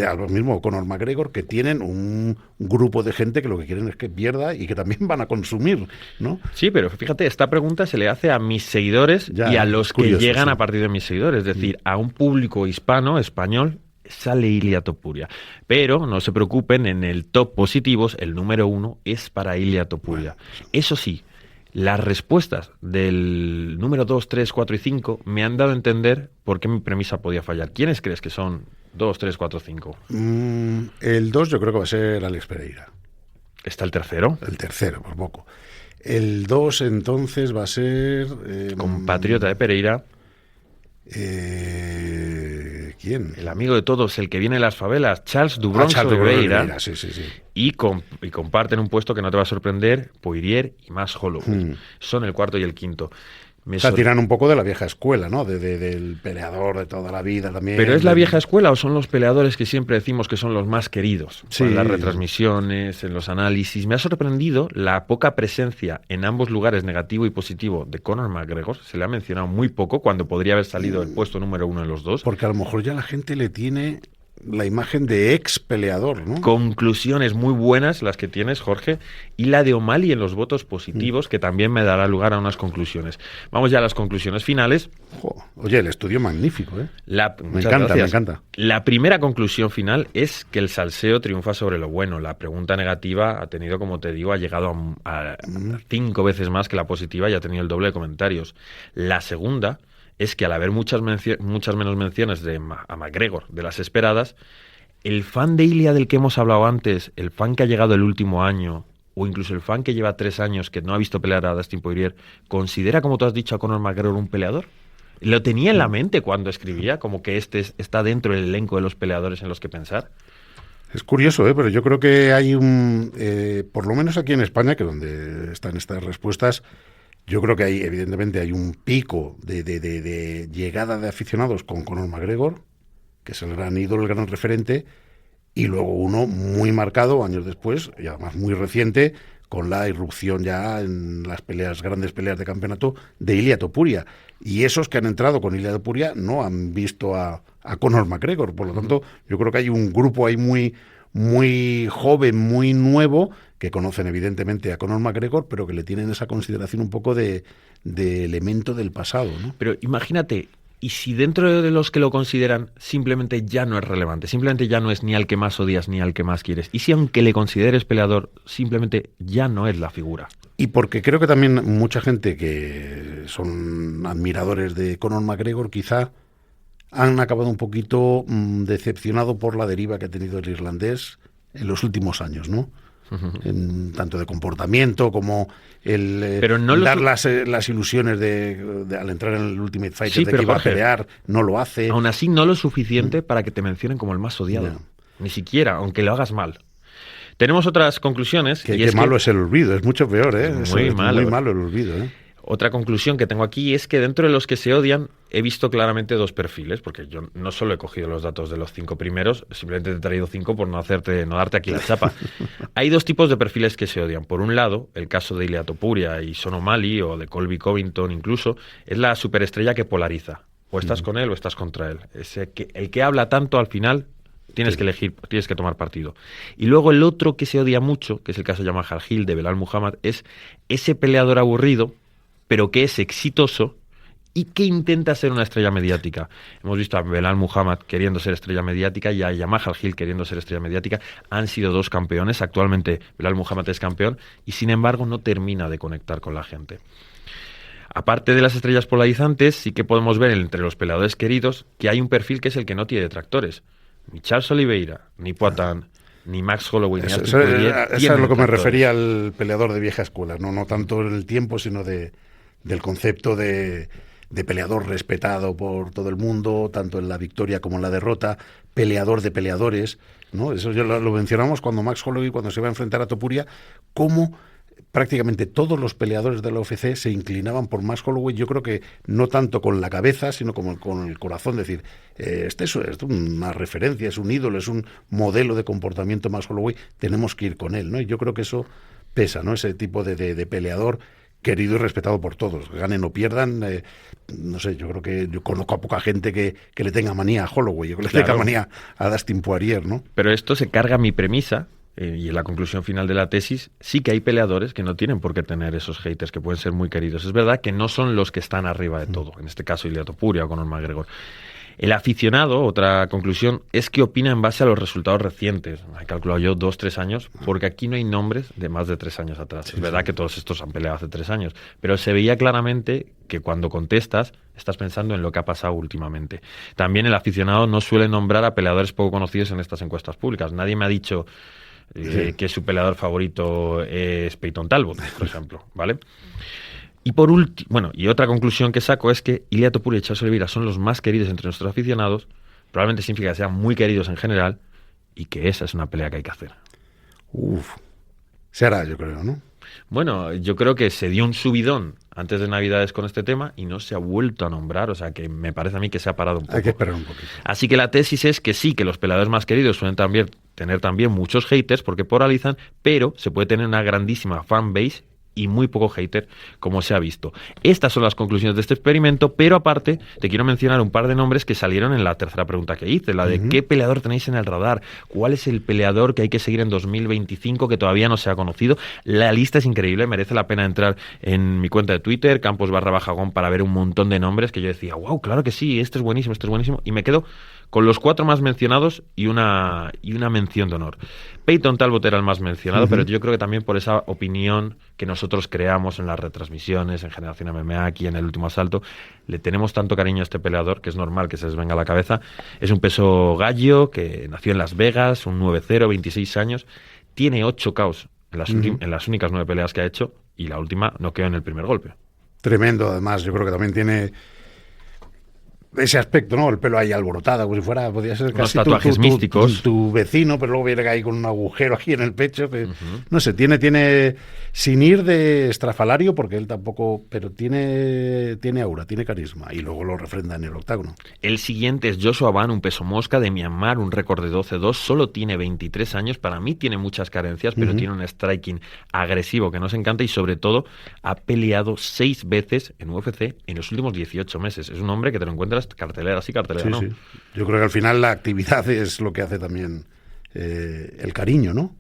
Speaker 5: a lo mismo Conor McGregor, que tienen un grupo de gente que lo que quieren es que pierda y que también van a consumir, ¿no?
Speaker 4: Sí, pero fíjate, esta pregunta se le hace a mis seguidores y a los que llegan a partir de mis seguidores, es decir, a un público hispano, español, sale Ilia Topuria. Pero no se preocupen, en el top positivos, el número 1 es para Ilia Topuria. Eso sí, las respuestas del número 2, 3, 4 y 5 me han dado a entender por qué mi premisa podía fallar. ¿Quiénes crees que son 2, 3, 4, 5?
Speaker 5: El 2 yo creo que va a ser Alex Pereira.
Speaker 4: ¿Está el tercero?
Speaker 5: El tercero, por poco. El 2 entonces va a ser...
Speaker 4: compatriota de Pereira.
Speaker 5: ¿Quién?
Speaker 4: El amigo de todos, el que viene de las favelas, Charles Dubronso Oliveira.
Speaker 5: Sí.
Speaker 4: Y comparten un puesto que no te va a sorprender, Poirier y Max Holloway. Son el cuarto y el quinto.
Speaker 5: Tiran un poco de la vieja escuela, ¿no? Del peleador de toda la vida también.
Speaker 4: ¿Pero es la vieja escuela o son los peleadores que siempre decimos que son los más queridos?
Speaker 5: Sí.
Speaker 4: En las retransmisiones, en los análisis. Me ha sorprendido la poca presencia en ambos lugares, negativo y positivo, de Conor McGregor. Se le ha mencionado muy poco cuando podría haber salido el puesto número 1 en los dos.
Speaker 5: Porque a lo mejor ya la gente le tiene la imagen de ex peleador, ¿no?
Speaker 4: Conclusiones muy buenas las que tienes, Jorge, y la de O'Malley en los votos positivos, que también me dará lugar a unas conclusiones. Vamos ya a las conclusiones finales.
Speaker 5: Oye, el estudio magnífico, ¿eh?
Speaker 4: Me encanta.
Speaker 5: La
Speaker 4: primera conclusión final es que el salseo triunfa sobre lo bueno. La pregunta negativa ha tenido, como te digo, ha llegado a 5 veces más que la positiva y ha tenido el doble de comentarios. La segunda es que al haber muchas menos menciones a McGregor de las esperadas, el fan de Ilia del que hemos hablado antes, el fan que ha llegado el último año, o incluso el fan que lleva 3 años que no ha visto pelear a Dustin Poirier, ¿considera, como tú has dicho, a Conor McGregor un peleador? ¿Lo tenía en la mente cuando escribía? Como que está dentro del elenco de los peleadores en los que pensar.
Speaker 5: Es curioso, pero yo creo que hay por lo menos aquí en España, que donde están estas respuestas, yo creo que evidentemente hay un pico de llegada de aficionados con Conor McGregor, que es el gran ídolo, el gran referente, y luego uno muy marcado años después, y además muy reciente, con la irrupción ya en las grandes peleas de campeonato de Ilia Topuria. Y esos que han entrado con Ilia Topuria no han visto a Conor McGregor. Por lo tanto, yo creo que hay un grupo ahí muy, muy joven, muy nuevo, que conocen evidentemente a Conor McGregor, pero que le tienen esa consideración un poco de elemento del pasado, ¿no?
Speaker 4: Pero imagínate, Y si dentro de los que lo consideran simplemente ya no es relevante, simplemente ya no es ni al que más odias ni al que más quieres, y si aunque le consideres peleador, simplemente ya no es la figura.
Speaker 5: Y porque creo que también mucha gente que son admiradores de Conor McGregor quizá han acabado un poquito decepcionado por la deriva que ha tenido el irlandés en los últimos años, ¿no? Tanto de comportamiento como el dar las ilusiones de al entrar en el Ultimate Fighter de que iba a pelear, no lo hace.
Speaker 4: Aún así no lo suficiente para que te mencionen como el más odiado. No. Ni siquiera, aunque lo hagas mal. Tenemos otras conclusiones.
Speaker 5: Qué malo es el olvido, es mucho peor, ¿eh?
Speaker 4: Muy malo
Speaker 5: el olvido, ¿eh?
Speaker 4: Otra conclusión que tengo aquí es que dentro de los que se odian he visto claramente dos perfiles, porque yo no solo he cogido los datos de los 5 primeros, simplemente te he traído 5 por no darte aquí la chapa. Hay dos tipos de perfiles que se odian. Por un lado, el caso de Ilia Topuria y Sean O'Malley, o de Colby Covington incluso, es la superestrella que polariza. O estás con él o estás contra él. El que habla tanto al final tienes que elegir, tienes que tomar partido. Y luego el otro que se odia mucho, que es el caso de Jamal Hill, de Belal Muhammad, es ese peleador aburrido, pero que es exitoso y que intenta ser una estrella mediática. Hemos visto a Belal Muhammad queriendo ser estrella mediática y a Jamal Hill queriendo ser estrella mediática. Han sido 2 campeones. Actualmente Belal Muhammad es campeón y sin embargo no termina de conectar con la gente. Aparte de las estrellas polarizantes, sí que podemos ver entre los peleadores queridos que hay un perfil que es el que no tiene detractores. Ni Charles Oliveira, ni Poatan, ni Max Holloway, ni Austin Poirier.
Speaker 5: Eso es lo que me refería al peleador de vieja escuela. No tanto en el tiempo, sino del concepto de peleador respetado por todo el mundo, tanto en la victoria como en la derrota, peleador de peleadores, ¿no? Eso ya lo mencionamos cuando Max Holloway, cuando se va a enfrentar a Topuria, cómo prácticamente todos los peleadores de la UFC se inclinaban por Max Holloway. Yo creo que no tanto con la cabeza, sino como con el corazón, decir, este es una referencia, es un ídolo, es un modelo de comportamiento Max Holloway, tenemos que ir con él, ¿no? Y yo creo que eso pesa, ¿no? Ese tipo de peleador querido y respetado por todos, ganen o pierdan. No sé, yo creo que yo conozco a poca gente que le tenga manía a Holloway, que le tenga manía a Dustin Poirier, ¿no?
Speaker 4: Pero esto se carga mi premisa, y en la conclusión final de la tesis, sí que hay peleadores que no tienen por qué tener esos haters, que pueden ser muy queridos. Es verdad que no son los que están arriba de todo, en este caso Ilia Topuria o Conor McGregor. El aficionado, otra conclusión, es que opina en base a los resultados recientes. He calculado yo 2-3 años, porque aquí no hay nombres de más de 3 años atrás. Sí, es verdad que todos estos han peleado hace 3 años, pero se veía claramente que cuando contestas estás pensando en lo que ha pasado últimamente. También el aficionado no suele nombrar a peleadores poco conocidos en estas encuestas públicas. Nadie me ha dicho que su peleador favorito es Peyton Talbot, por ejemplo, ¿vale? Y por último, y otra conclusión que saco es que Ilia Topuria y Charles Oliveira son los más queridos entre nuestros aficionados. Probablemente significa que sean muy queridos en general y que esa es una pelea que hay que hacer.
Speaker 5: Se hará, yo creo, ¿no?
Speaker 4: Bueno, yo creo que se dio un subidón antes de Navidades con este tema y no se ha vuelto a nombrar, o sea que me parece a mí que se ha parado un poco.
Speaker 5: Hay que esperar un poquito.
Speaker 4: Así que la tesis es que sí, que los peleadores más queridos suelen tener también muchos haters porque polarizan, pero se puede tener una grandísima fanbase y muy poco hater, como se ha visto. Estas son las conclusiones de este experimento, pero aparte te quiero mencionar un par de nombres que salieron en la tercera pregunta que hice, la de ¿qué peleador tenéis en el radar? ¿Cuál es el peleador que hay que seguir en 2025 que todavía no se ha conocido? La lista es increíble, merece la pena entrar en mi cuenta de Twitter, Campos_Gon, para ver un montón de nombres que yo decía, wow, claro que sí, este es buenísimo, y me quedo con los 4 más mencionados y una mención de honor. Peyton Talbot era el más mencionado, pero yo creo que también por esa opinión que nosotros creamos en las retransmisiones, en Generación MMA, aquí en El Último Asalto, le tenemos tanto cariño a este peleador que es normal que se les venga a la cabeza. Es un peso gallo que nació en Las Vegas, un 9-0, 26 años, tiene 8 KOs en las únicas 9 peleas que ha hecho y la última no quedó en el primer golpe.
Speaker 5: Tremendo, además, yo creo que también tiene ese aspecto, ¿no? El pelo ahí alborotado, como si fuera, podría ser casi
Speaker 4: tatuajes místicos.
Speaker 5: Tu vecino, pero luego viene ahí con un agujero aquí en el pecho, que no sé, tiene sin ir de estrafalario, porque él tampoco, pero tiene aura, tiene carisma, y luego lo refrenda en el octágono.
Speaker 4: El siguiente es Joshua Ban, un peso mosca de Myanmar, un récord de 12-2, solo tiene 23 años, para mí tiene muchas carencias, pero tiene un striking agresivo que nos encanta y sobre todo ha peleado 6 veces en UFC en los últimos 18 meses. Es un hombre que te lo encuentras cartelera sí, cartelera no.
Speaker 5: Sí. Yo creo que al final la actividad es lo que hace también el cariño, ¿no?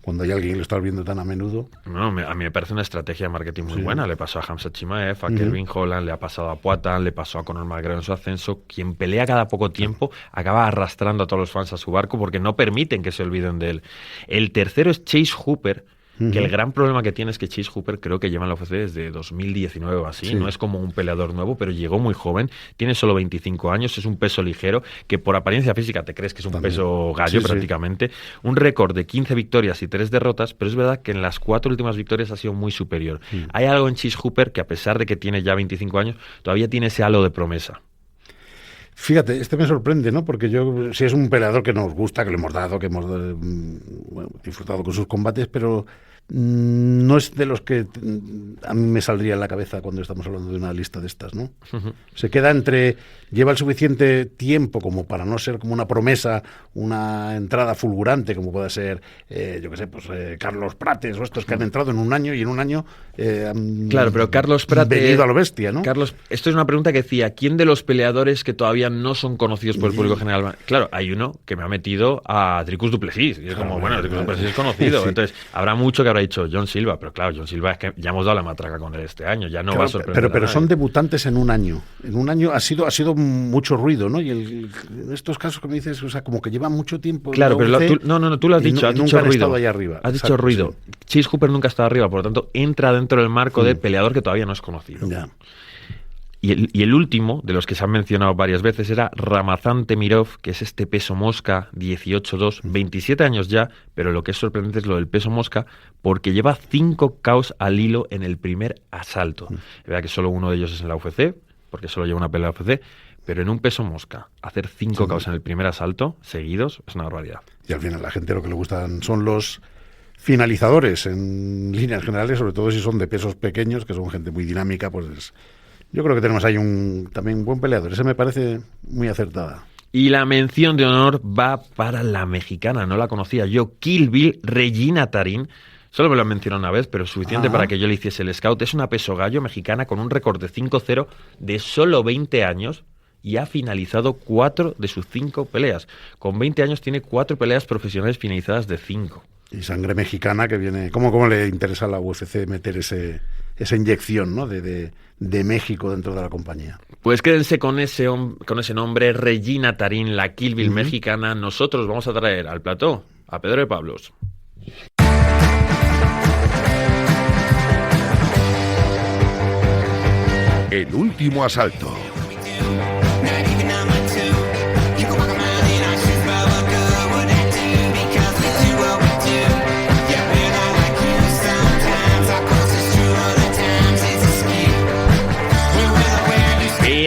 Speaker 5: Cuando hay alguien que lo está viendo tan a menudo.
Speaker 4: No, a mí me parece una estrategia de marketing muy buena. Le pasó a Khamzat Chimaev, a Kevin Holland, le ha pasado a Poatan, le pasó a Conor McGregor en su ascenso. Quien pelea cada poco tiempo acaba arrastrando a todos los fans a su barco porque no permiten que se olviden de él. El tercero es Chase Hooper, que el gran problema que tiene es que Chase Hooper creo que lleva en la UFC desde 2019 o así, no es como un peleador nuevo, pero llegó muy joven, tiene solo 25 años, es un peso ligero, que por apariencia física te crees que es un peso gallo prácticamente, un récord de 15 victorias y 3 derrotas, pero es verdad que en las 4 últimas victorias ha sido muy superior. Hay algo en Chase Hooper que a pesar de que tiene ya 25 años, todavía tiene ese halo de promesa.
Speaker 5: Fíjate, me sorprende, ¿no? Porque si es un peleador que nos gusta, que lo hemos dado, que hemos disfrutado con sus combates, pero no es de los que a mí me saldría en la cabeza cuando estamos hablando de una lista de estas, ¿no? Se queda lleva el suficiente tiempo como para no ser como una promesa, una entrada fulgurante, como puede ser, Carlos Prates o estos que han entrado en un año y en un año
Speaker 4: claro, pero Carlos Prates
Speaker 5: venido a lo bestia, ¿no?
Speaker 4: Carlos, esto es una pregunta que decía, ¿quién de los peleadores que todavía no son conocidos por el público general? Claro, hay uno que me ha metido a Dricus du Plessis, y es como, Dricus du Plessis es conocido, entonces habrá mucho que habrá dicho John Silva, pero claro, John Silva es que ya hemos dado la matraca con él este año, ya no va a sorprender
Speaker 5: pero son debutantes en un año. En un año ha sido mucho ruido, ¿no? Y en estos casos que me dices, o sea, como que llevan mucho tiempo.
Speaker 4: Claro, pero tú lo has dicho, has dicho ruido.
Speaker 5: Estado ahí arriba.
Speaker 4: Has dicho ruido. Chase Hooper nunca ha estado arriba, por lo tanto, entra dentro del marco de peleador que todavía no es conocido.
Speaker 5: Ya.
Speaker 4: Y el último, de los que se han mencionado varias veces, era Ramazan Temirov, que es este peso mosca 18-2, 27 años ya, pero lo que es sorprendente es lo del peso mosca, porque lleva 5 KOs al hilo en el primer asalto. Es verdad que solo uno de ellos es en la UFC, porque solo lleva una pelea en la UFC, pero en un peso mosca, hacer 5 KOs en el primer asalto, seguidos, es una barbaridad.
Speaker 5: Y al final a la gente lo que le gustan son los finalizadores, en líneas generales, sobre todo si son de pesos pequeños, que son gente muy dinámica, pues yo creo que tenemos ahí también un buen peleador. Ese me parece muy acertada.
Speaker 4: Y la mención de honor va para la mexicana, no la conocía yo, Kill Bill Regina Tarín. Solo me lo han mencionado una vez, pero suficiente para que yo le hiciese el scout. Es una peso gallo mexicana con un récord de 5-0 de solo 20 años y ha finalizado 4 de sus 5 peleas. Con 20 años tiene 4 peleas profesionales finalizadas de 5.
Speaker 5: Y sangre mexicana que viene... ¿Cómo le interesa a la UFC meter esa inyección, ¿no? de México dentro de la compañía?
Speaker 4: Pues quédense con ese nombre, Regina Tarín, la Kill Bill mexicana. Nosotros vamos a traer al plató a Pedro de Pablos.
Speaker 3: El último asalto.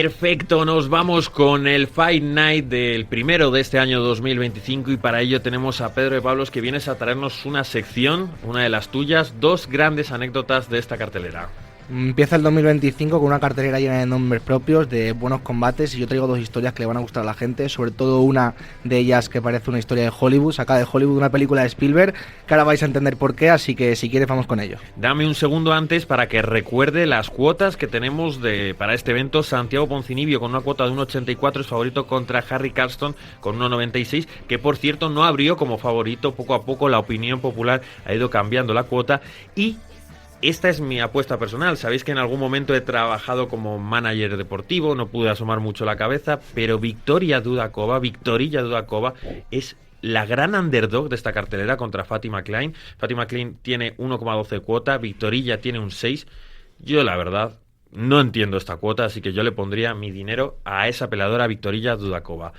Speaker 4: Perfecto, nos vamos con el Fight Night del primero de este año 2025 y para ello tenemos a Pedro de Pablos que vienes a traernos una sección, una de las tuyas, 2 grandes anécdotas de esta cartelera.
Speaker 8: Empieza el 2025 con una cartelera llena de nombres propios, de buenos combates, y yo traigo 2 historias que le van a gustar a la gente, sobre todo una de ellas que parece una historia de Hollywood, sacada de Hollywood, una película de Spielberg, que ahora vais a entender por qué, así que si quieres vamos con ello.
Speaker 4: Dame un segundo antes para que recuerde las cuotas que tenemos para este evento. Santiago Poncinibio con una cuota de 1,84 es favorito contra Harry Carston con 1,96, que por cierto no abrió como favorito, poco a poco la opinión popular ha ido cambiando la cuota y... Esta es mi apuesta personal. Sabéis que en algún momento he trabajado como manager deportivo, no pude asomar mucho la cabeza, pero Victoria Dudakova es la gran underdog de esta cartelera contra Fatima Klein. Fatima Klein tiene 1,12 cuota, Victoria tiene un 6. Yo la verdad no entiendo esta cuota, así que yo le pondría mi dinero a esa peleadora Victoria Dudakova.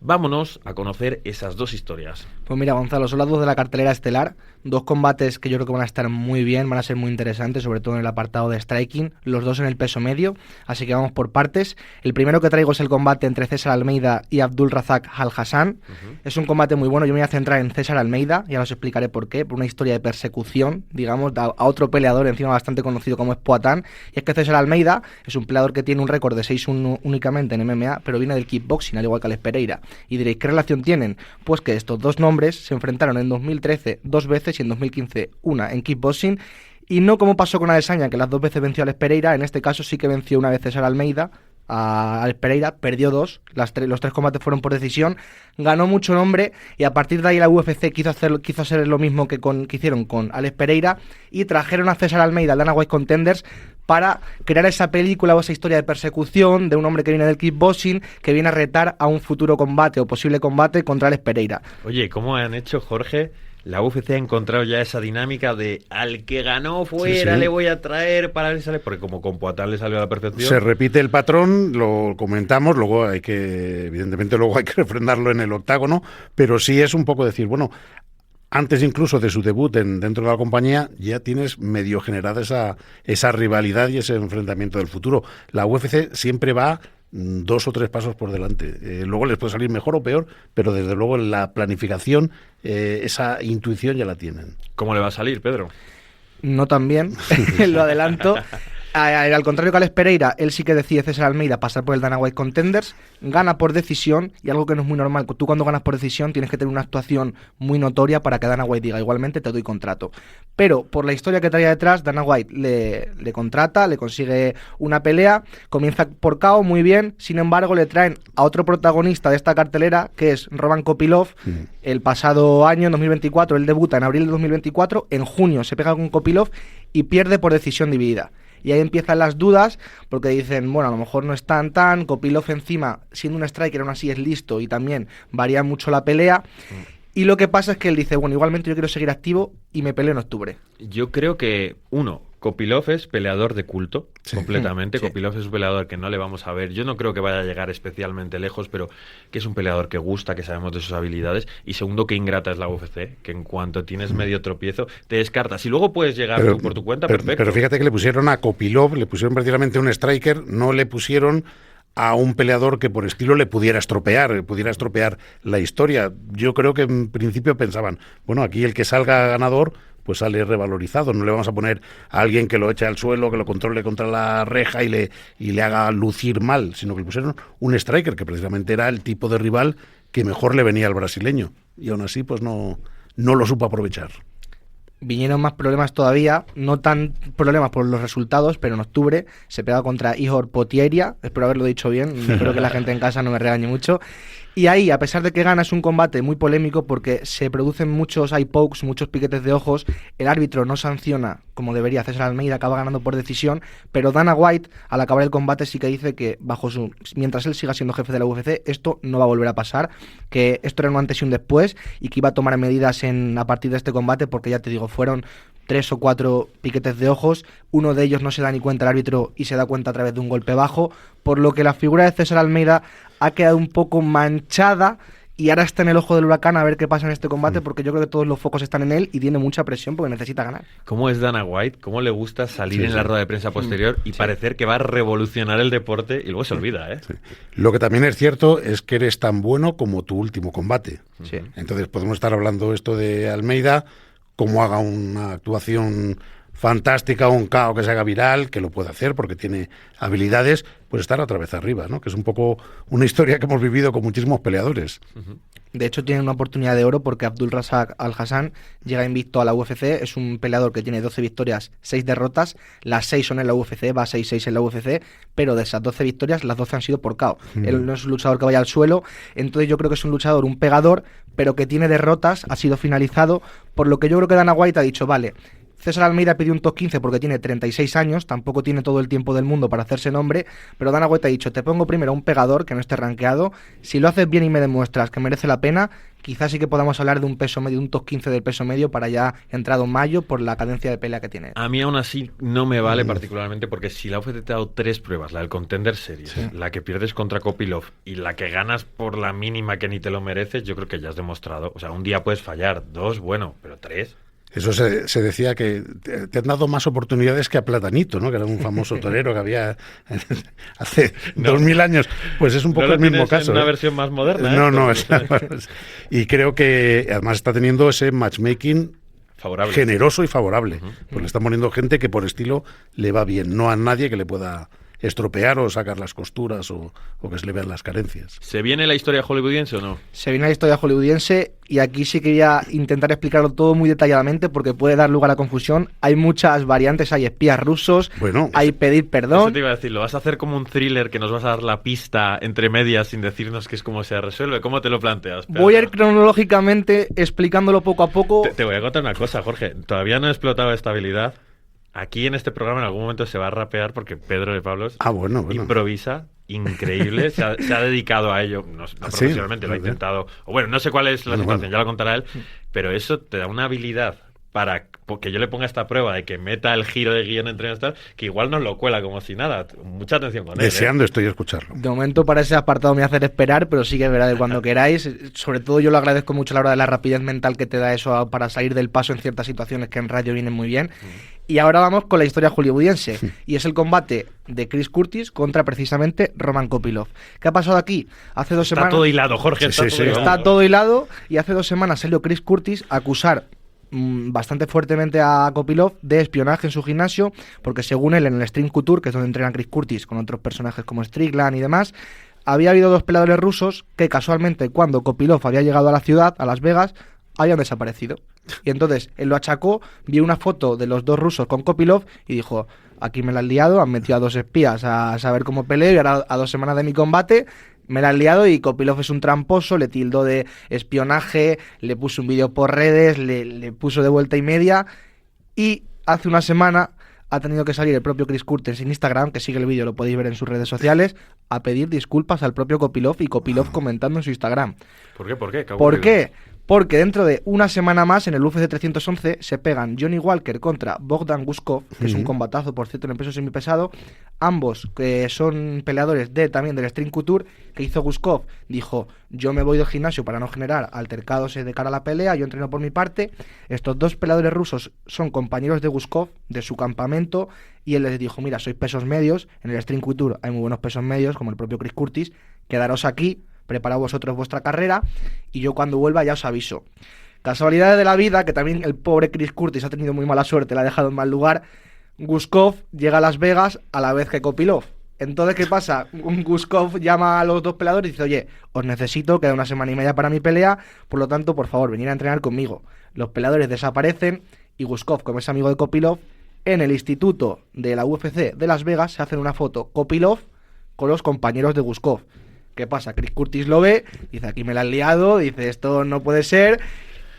Speaker 4: Vámonos a conocer esas 2 historias.
Speaker 8: Pues mira, Gonzalo, son las 2 de la cartelera estelar, 2 combates que yo creo que van a estar muy bien, van a ser muy interesantes, sobre todo en el apartado de striking, los 2 en el peso medio, así que vamos por partes. El primero que traigo es el combate entre César Almeida y Abdul Razak Al Hassan. Es un combate muy bueno, yo me voy a centrar en César Almeida, ya os explicaré por qué, por una historia de persecución, digamos, a otro peleador encima bastante conocido como es Poatan, y es que César Almeida es un peleador que tiene un récord de 6-1 únicamente en MMA, pero viene del kickboxing, al igual que Alex Pereira. Y diréis, ¿qué relación tienen? Pues que estos 2 nombres se enfrentaron en 2013 2 veces y en 2015 una en kickboxing, y no como pasó con Adesanya, que las 2 veces venció a Alex Pereira. En este caso sí que venció una vez César Almeida, a Alex Pereira, perdió 2, los 3 combates fueron por decisión, ganó mucho nombre y a partir de ahí la UFC quiso hacer lo mismo que hicieron con Alex Pereira y trajeron a César Almeida al Dana White Contenders para crear esa película o esa historia de persecución de un hombre que viene del kickboxing, que viene a retar a un futuro combate o posible combate contra Alex Pereira.
Speaker 4: Oye, ¿cómo han hecho, Jorge? La UFC ha encontrado ya esa dinámica de al que ganó fuera le voy a traer para ver si sale, porque como con Poatán le salió a la perfección.
Speaker 5: Se repite el patrón, lo comentamos, luego evidentemente hay que refrendarlo en el octágono, pero sí es un poco decir, bueno, antes incluso de su debut dentro de la compañía, ya tienes medio generada esa rivalidad y ese enfrentamiento del futuro. La UFC siempre va 2 o 3 pasos por delante. Luego les puede salir mejor o peor, pero desde luego la planificación, esa intuición ya la tienen.
Speaker 4: ¿Cómo le va a salir, Pedro?
Speaker 8: No tan bien, lo adelanto. Al contrario que Alex Pereira, él sí que decide César Almeida pasar por el Dana White Contenders, gana por decisión, y algo que no es muy normal, tú cuando ganas por decisión tienes que tener una actuación muy notoria para que Dana White diga, igualmente te doy contrato. Pero por la historia que traía detrás, Dana White le contrata, le consigue una pelea, comienza por KO muy bien, sin embargo le traen a otro protagonista de esta cartelera, que es Roman Kopylov. El pasado año, en 2024, él debuta en abril de 2024, en junio se pega con Kopylov y pierde por decisión dividida. Y ahí empiezan las dudas, porque dicen, bueno, a lo mejor no es tan, Kopylov encima, siendo un striker aún así es listo y también varía mucho la pelea. Y lo que pasa es que él dice, bueno, igualmente yo quiero seguir activo y me peleo en octubre.
Speaker 4: Yo creo que, Kopylov es peleador de culto, completamente.
Speaker 8: Sí.
Speaker 4: Kopylov es un peleador que no le vamos a ver. Yo no creo que vaya a llegar especialmente lejos, pero que es un peleador que gusta, que sabemos de sus habilidades. Y segundo, que ingrata es la UFC, que en cuanto tienes medio tropiezo, te descartas. Y luego puedes llegar tú por tu cuenta, perfecto.
Speaker 5: Pero fíjate que le pusieron a Kopylov, le pusieron prácticamente un striker, no le pusieron a un peleador que por estilo le pudiera estropear la historia. Yo creo que en principio pensaban, bueno, aquí el que salga ganador pues sale revalorizado, no le vamos a poner a alguien que lo eche al suelo, que lo controle contra la reja y le haga lucir mal, sino que le pusieron un striker que precisamente era el tipo de rival que mejor le venía al brasileño, y aún así pues no lo supo aprovechar.
Speaker 8: Vinieron más problemas todavía, no tan problemas por los resultados, pero en octubre se pega contra Ihor Potieria, espero haberlo dicho bien, espero que la gente en casa no me regañe mucho. Y ahí, a pesar de que gana, es un combate muy polémico porque se producen muchos eye pokes, muchos piquetes de ojos, el árbitro no sanciona como debería, César Almeida acaba ganando por decisión, pero Dana White, al acabar el combate, sí que dice que mientras él siga siendo jefe de la UFC, esto no va a volver a pasar, que esto era un antes y un después, y que iba a tomar medidas a partir de este combate, porque ya te digo, fueron 3 o 4 piquetes de ojos, uno de ellos no se da ni cuenta el árbitro y se da cuenta a través de un golpe bajo, por lo que la figura de César Almeida ha quedado un poco manchada y ahora está en el ojo del huracán a ver qué pasa en este combate, porque yo creo que todos los focos están en él y tiene mucha presión porque necesita ganar.
Speaker 4: ¿Cómo es Dana White? ¿Cómo le gusta salir en la rueda de prensa posterior y parecer que va a revolucionar el deporte y luego se olvida, ¿eh?
Speaker 5: Sí. Lo que también es cierto es que eres tan bueno como tu último combate.
Speaker 8: Sí.
Speaker 5: Entonces podemos estar hablando esto de Almeida, como haga una actuación fantástica, un KO que se haga viral, que lo puede hacer porque tiene habilidades, pues estar otra vez arriba, ¿no? Que es un poco una historia que hemos vivido con muchísimos peleadores.
Speaker 8: De hecho, tiene una oportunidad de oro porque Abdul Razak Al-Hassan llega invicto a la UFC. Es un peleador que tiene 12 victorias, 6 derrotas. Las 6 son en la UFC, va 6-6 en la UFC, pero de esas 12 victorias, las 12 han sido por KO. Él no es un luchador que vaya al suelo, entonces yo creo que es un luchador, un pegador, pero que tiene derrotas, ha sido finalizado, por lo que yo creo que Dana White ha dicho, vale, César Almeida pidió un top 15 porque tiene 36 años, tampoco tiene todo el tiempo del mundo para hacerse nombre, pero Dana White ha dicho, te pongo primero a un pegador que no esté rankeado, si lo haces bien y me demuestras que merece la pena, quizás sí que podamos hablar de un peso medio, un top 15 del peso medio para ya entrado en mayo por la cadencia de pelea que tiene.
Speaker 4: A mí aún así no me vale particularmente porque si la UFC te ha dado 3 pruebas, la del Contender Series, la que pierdes contra Kopylov y la que ganas por la mínima que ni te lo mereces, yo creo que ya has demostrado, o sea, un día puedes fallar, 2, bueno, pero 3...
Speaker 5: Eso se decía que te han dado más oportunidades que a Platanito, ¿no? Que era un famoso torero que había hace 2000 años. Pues es un poco el mismo caso.
Speaker 4: Una versión más moderna.
Speaker 5: No. Y creo que además está teniendo ese matchmaking favorable, generoso y favorable. Pues le están poniendo gente que por estilo le va bien, no a nadie que le pueda estropear o sacar las costuras o que se le vean las carencias.
Speaker 4: ¿Se viene la historia hollywoodiense o no?
Speaker 8: Se viene la historia hollywoodiense y aquí sí quería intentar explicarlo todo muy detalladamente porque puede dar lugar a confusión. Hay muchas variantes, hay espías rusos, hay pedir perdón.
Speaker 4: Eso te iba a decir, ¿lo vas a hacer como un thriller que nos vas a dar la pista entre medias sin decirnos qué es cómo se resuelve? ¿Cómo te lo planteas?
Speaker 8: Voy a ir cronológicamente explicándolo poco a poco.
Speaker 4: Te voy a contar una cosa, Jorge. Todavía no he explotado esta habilidad. Aquí en este programa en algún momento se va a rapear porque Pedro de Pablos improvisa increíble, se ha dedicado a ello, no profesionalmente, lo ha intentado, o bueno, no sé cuál es la situación, ya lo contará él, pero eso te da una habilidad para que yo le ponga esta prueba de que meta el giro de guión entre tal, que igual nos lo cuela como si nada. Mucha atención con él.
Speaker 5: Deseando estoy a escucharlo.
Speaker 8: De momento para ese apartado me hace esperar, pero sí que es verdad de cuando queráis. Sobre todo yo lo agradezco mucho a la hora de la rapidez mental que te da eso para salir del paso en ciertas situaciones que en radio vienen muy bien. Y ahora vamos con la historia hollywoodiense, y es el combate de Chris Curtis contra precisamente Roman Kopylov. ¿Qué ha pasado aquí? Hace 2 semanas...
Speaker 4: Está todo hilado, Jorge.
Speaker 8: Está todo hilado, y hace 2 semanas salió Chris Curtis a acusar bastante fuertemente a Kopylov de espionaje en su gimnasio, porque según él en el Stream Couture, que es donde entrena Chris Curtis con otros personajes como Strickland y demás, había habido 2 peleadores rusos que casualmente cuando Kopylov había llegado a la ciudad, a Las Vegas, habían desaparecido. Y entonces él lo achacó, vio una foto de los 2 rusos con Kopylov y dijo, aquí me la han liado, han metido a 2 espías a saber cómo peleo y ahora a 2 semanas de mi combate me la han liado y Kopylov es un tramposo, le tildó de espionaje, le puso un vídeo por redes, le puso de vuelta y media, y hace una semana ha tenido que salir el propio Chris Curtis en Instagram, que sigue el vídeo, lo podéis ver en sus redes sociales, a pedir disculpas al propio Kopylov y Kopylov comentando en su Instagram.
Speaker 4: ¿Por qué?
Speaker 8: ¿Por qué? Porque dentro de una semana más, en el UFC 311, se pegan Johnny Walker contra Bogdan Guskov, que es un combatazo, por cierto, en el peso semipesado. Ambos que son peleadores también del Stream Couture, que hizo Guskov. Dijo, yo me voy del gimnasio para no generar altercados de cara a la pelea, yo entreno por mi parte. Estos 2 peleadores rusos son compañeros de Guskov, de su campamento, y él les dijo, mira, sois pesos medios, en el Stream Couture hay muy buenos pesos medios, como el propio Chris Curtis, quedaros aquí, preparad vosotros vuestra carrera y yo cuando vuelva ya os aviso. Casualidades de la vida, que también el pobre Chris Curtis ha tenido muy mala suerte, la ha dejado en mal lugar. Guskov llega a Las Vegas a la vez que Kopylov. Entonces, ¿qué pasa? Guskov llama a los 2 peleadores y dice, oye, os necesito, queda 1 semana y media para mi pelea, por lo tanto, por favor, venid a entrenar conmigo. Los peleadores desaparecen y Guskov, como es amigo de Kopylov, en el instituto de la UFC de Las Vegas se hacen una foto Kopylov con los compañeros de Guskov. ¿Qué pasa? Chris Curtis lo ve, dice, aquí me la han liado, dice, esto no puede ser.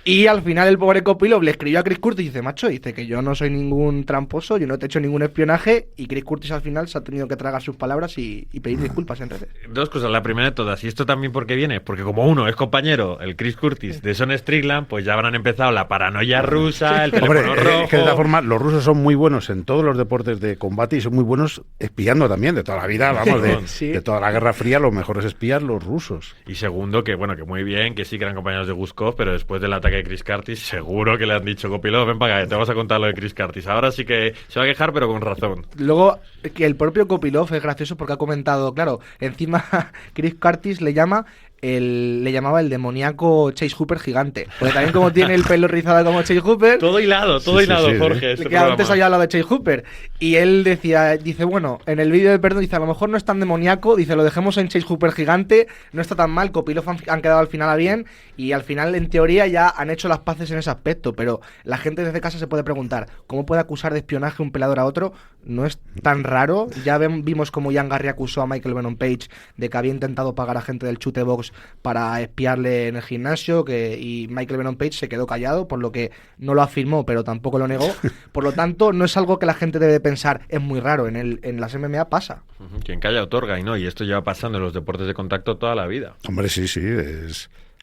Speaker 8: Y al final el pobre Kopylov le escribió a Chris Curtis y dice, macho, dice que yo no soy ningún tramposo, yo no te he hecho ningún espionaje, y Chris Curtis al final se ha tenido que tragar sus palabras y pedir disculpas en redes.
Speaker 4: 2 cosas, la primera de todas, y esto también porque viene, porque como uno es compañero, el Chris Curtis de Sean Strickland, pues ya habrán empezado la paranoia rusa, el teléfono rojo...
Speaker 5: que de todas formas los rusos son muy buenos en todos los deportes de combate y son muy buenos espiando también, de toda la vida, vamos, de toda la Guerra Fría, los mejores espías los rusos.
Speaker 4: Y segundo, que bueno, que muy bien, que sí que eran compañeros de Guskov, pero después del ataque de Chris Curtis, seguro que le han dicho, Kopylov, ven para acá, te vamos a contar lo de Chris Curtis. Ahora sí que se va a quejar, pero con razón.
Speaker 8: Luego, que el propio Kopylov es gracioso porque ha comentado, claro, encima Chris Curtis le llamaba el demoníaco Chase Hooper gigante. Porque también como tiene el pelo rizado como Chase Hooper...
Speaker 4: Todo hilado, Jorge.
Speaker 8: Que antes había hablado de Chase Hooper. Y él dice, bueno, en el vídeo de perdón, dice, a lo mejor no es tan demoníaco, dice, lo dejemos en Chase Hooper gigante, no está tan mal, Kopylov han quedado al final a bien, y al final, en teoría, ya han hecho las paces en ese aspecto, pero la gente desde casa se puede preguntar, ¿cómo puede acusar de espionaje un peleador a otro? No es tan raro. Ya vimos como Ian Garry acusó a Michael Venom Page de que había intentado pagar a gente del Chute Box para espiarle en el gimnasio, y Michael Venom Page se quedó callado, por lo que no lo afirmó, pero tampoco lo negó. Por lo tanto, no es algo que la gente debe pensar, es muy raro, en las MMA pasa.
Speaker 4: Quien calla otorga, y esto lleva pasando en los deportes de contacto toda la vida.
Speaker 5: Hombre, sí,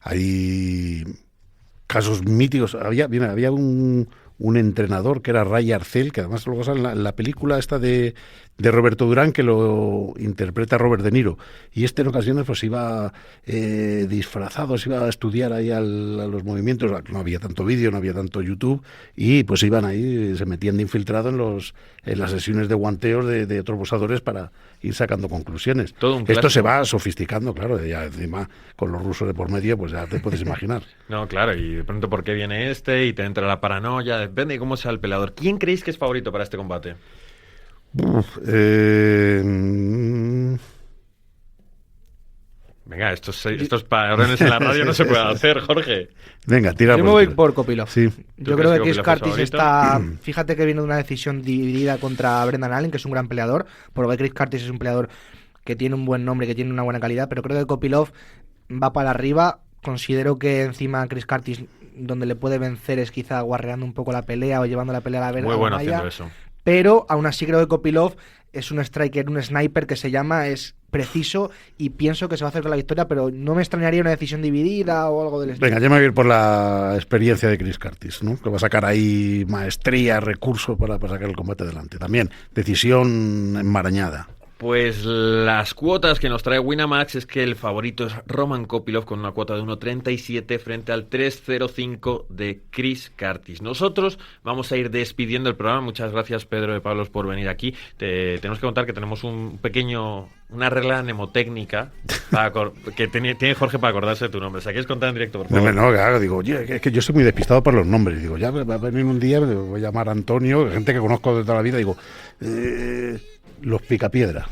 Speaker 5: hay casos míticos. Había un entrenador que era Ray Arcel, que además luego sale en la película esta de Roberto Durán, que lo interpreta Robert De Niro, y en ocasiones pues iba disfrazado, se iba a estudiar ahí a los movimientos, no había tanto vídeo, no había tanto YouTube, y pues iban ahí, se metían de infiltrado en las sesiones de guanteos de otros boxadores para ir sacando conclusiones. Esto se va sofisticando, claro, ya encima con los rusos de por medio, pues ya te puedes imaginar.
Speaker 4: No, claro, y de pronto por qué viene y te entra la paranoia, depende de cómo sea el peleador. ¿Quién creéis que es favorito para este combate? Venga, estos parones en la radio no se pueden hacer, Jorge.
Speaker 5: Venga, tira.
Speaker 8: Yo me voy por Kopylov.
Speaker 5: Sí.
Speaker 8: Yo creo que Chris Curtis está... Fíjate que viene de una decisión dividida contra Brendan Allen, que es un gran peleador, porque Chris Curtis es un peleador que tiene un buen nombre, que tiene una buena calidad, pero creo que Kopylov va para arriba. Considero que encima Chris Curtis, donde le puede vencer es quizá guarreando un poco la pelea o llevando la pelea a la verga.
Speaker 4: Muy bueno haciendo eso.
Speaker 8: Pero aún así creo que Kopylov es un striker, un sniper que se llama, es preciso y pienso que se va a hacer con la victoria, pero no me extrañaría una decisión dividida o algo del estilo.
Speaker 5: Venga, yo me voy a ir por la experiencia de Chris Curtis, ¿no? Que va a sacar ahí maestría, recursos para sacar el combate adelante. También decisión enmarañada.
Speaker 4: Pues las cuotas que nos trae Winamax es que el favorito es Roman Kopylov con una cuota de 1.37 frente al 3.05 de Chris Curtis. Nosotros vamos a ir despidiendo el programa. Muchas gracias, Pedro de Pablos, por venir aquí. Tenemos que contar que tenemos una regla mnemotécnica que tiene Jorge para acordarse de tu nombre. ¿Se quieres contar en directo, por favor?
Speaker 5: No, claro, digo, oye, es que yo soy muy despistado por los nombres. Digo, ya va a venir un día, me voy a llamar Antonio, gente que conozco de toda la vida, digo, los Picapiedra.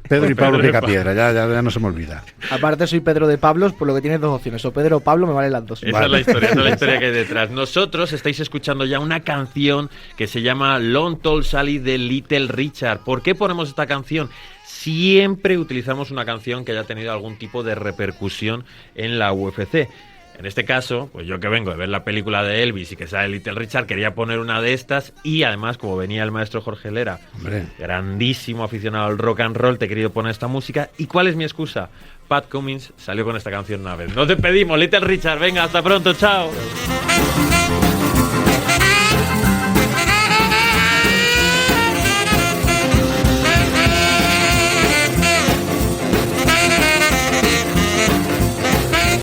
Speaker 5: Pedro y Pablo Picapiedra, ya no se me olvida.
Speaker 8: Aparte soy Pedro de Pablos, por lo que tienes dos opciones, o Pedro o Pablo, me valen las dos.
Speaker 4: Esa es la historia que hay detrás. Nosotros estáis escuchando ya una canción que se llama Long Tall Sally de Little Richard. ¿Por qué ponemos esta canción? Siempre utilizamos una canción que haya tenido algún tipo de repercusión en la UFC. En este caso, pues yo que vengo de ver la película de Elvis y que sale Little Richard, quería poner una de estas y además, como venía el maestro Jorge Lera, grandísimo aficionado al rock and roll, te he querido poner esta música. ¿Y cuál es mi excusa? Pat Cummins salió con esta canción una vez. Nos despedimos, Little Richard, venga, hasta pronto, chao.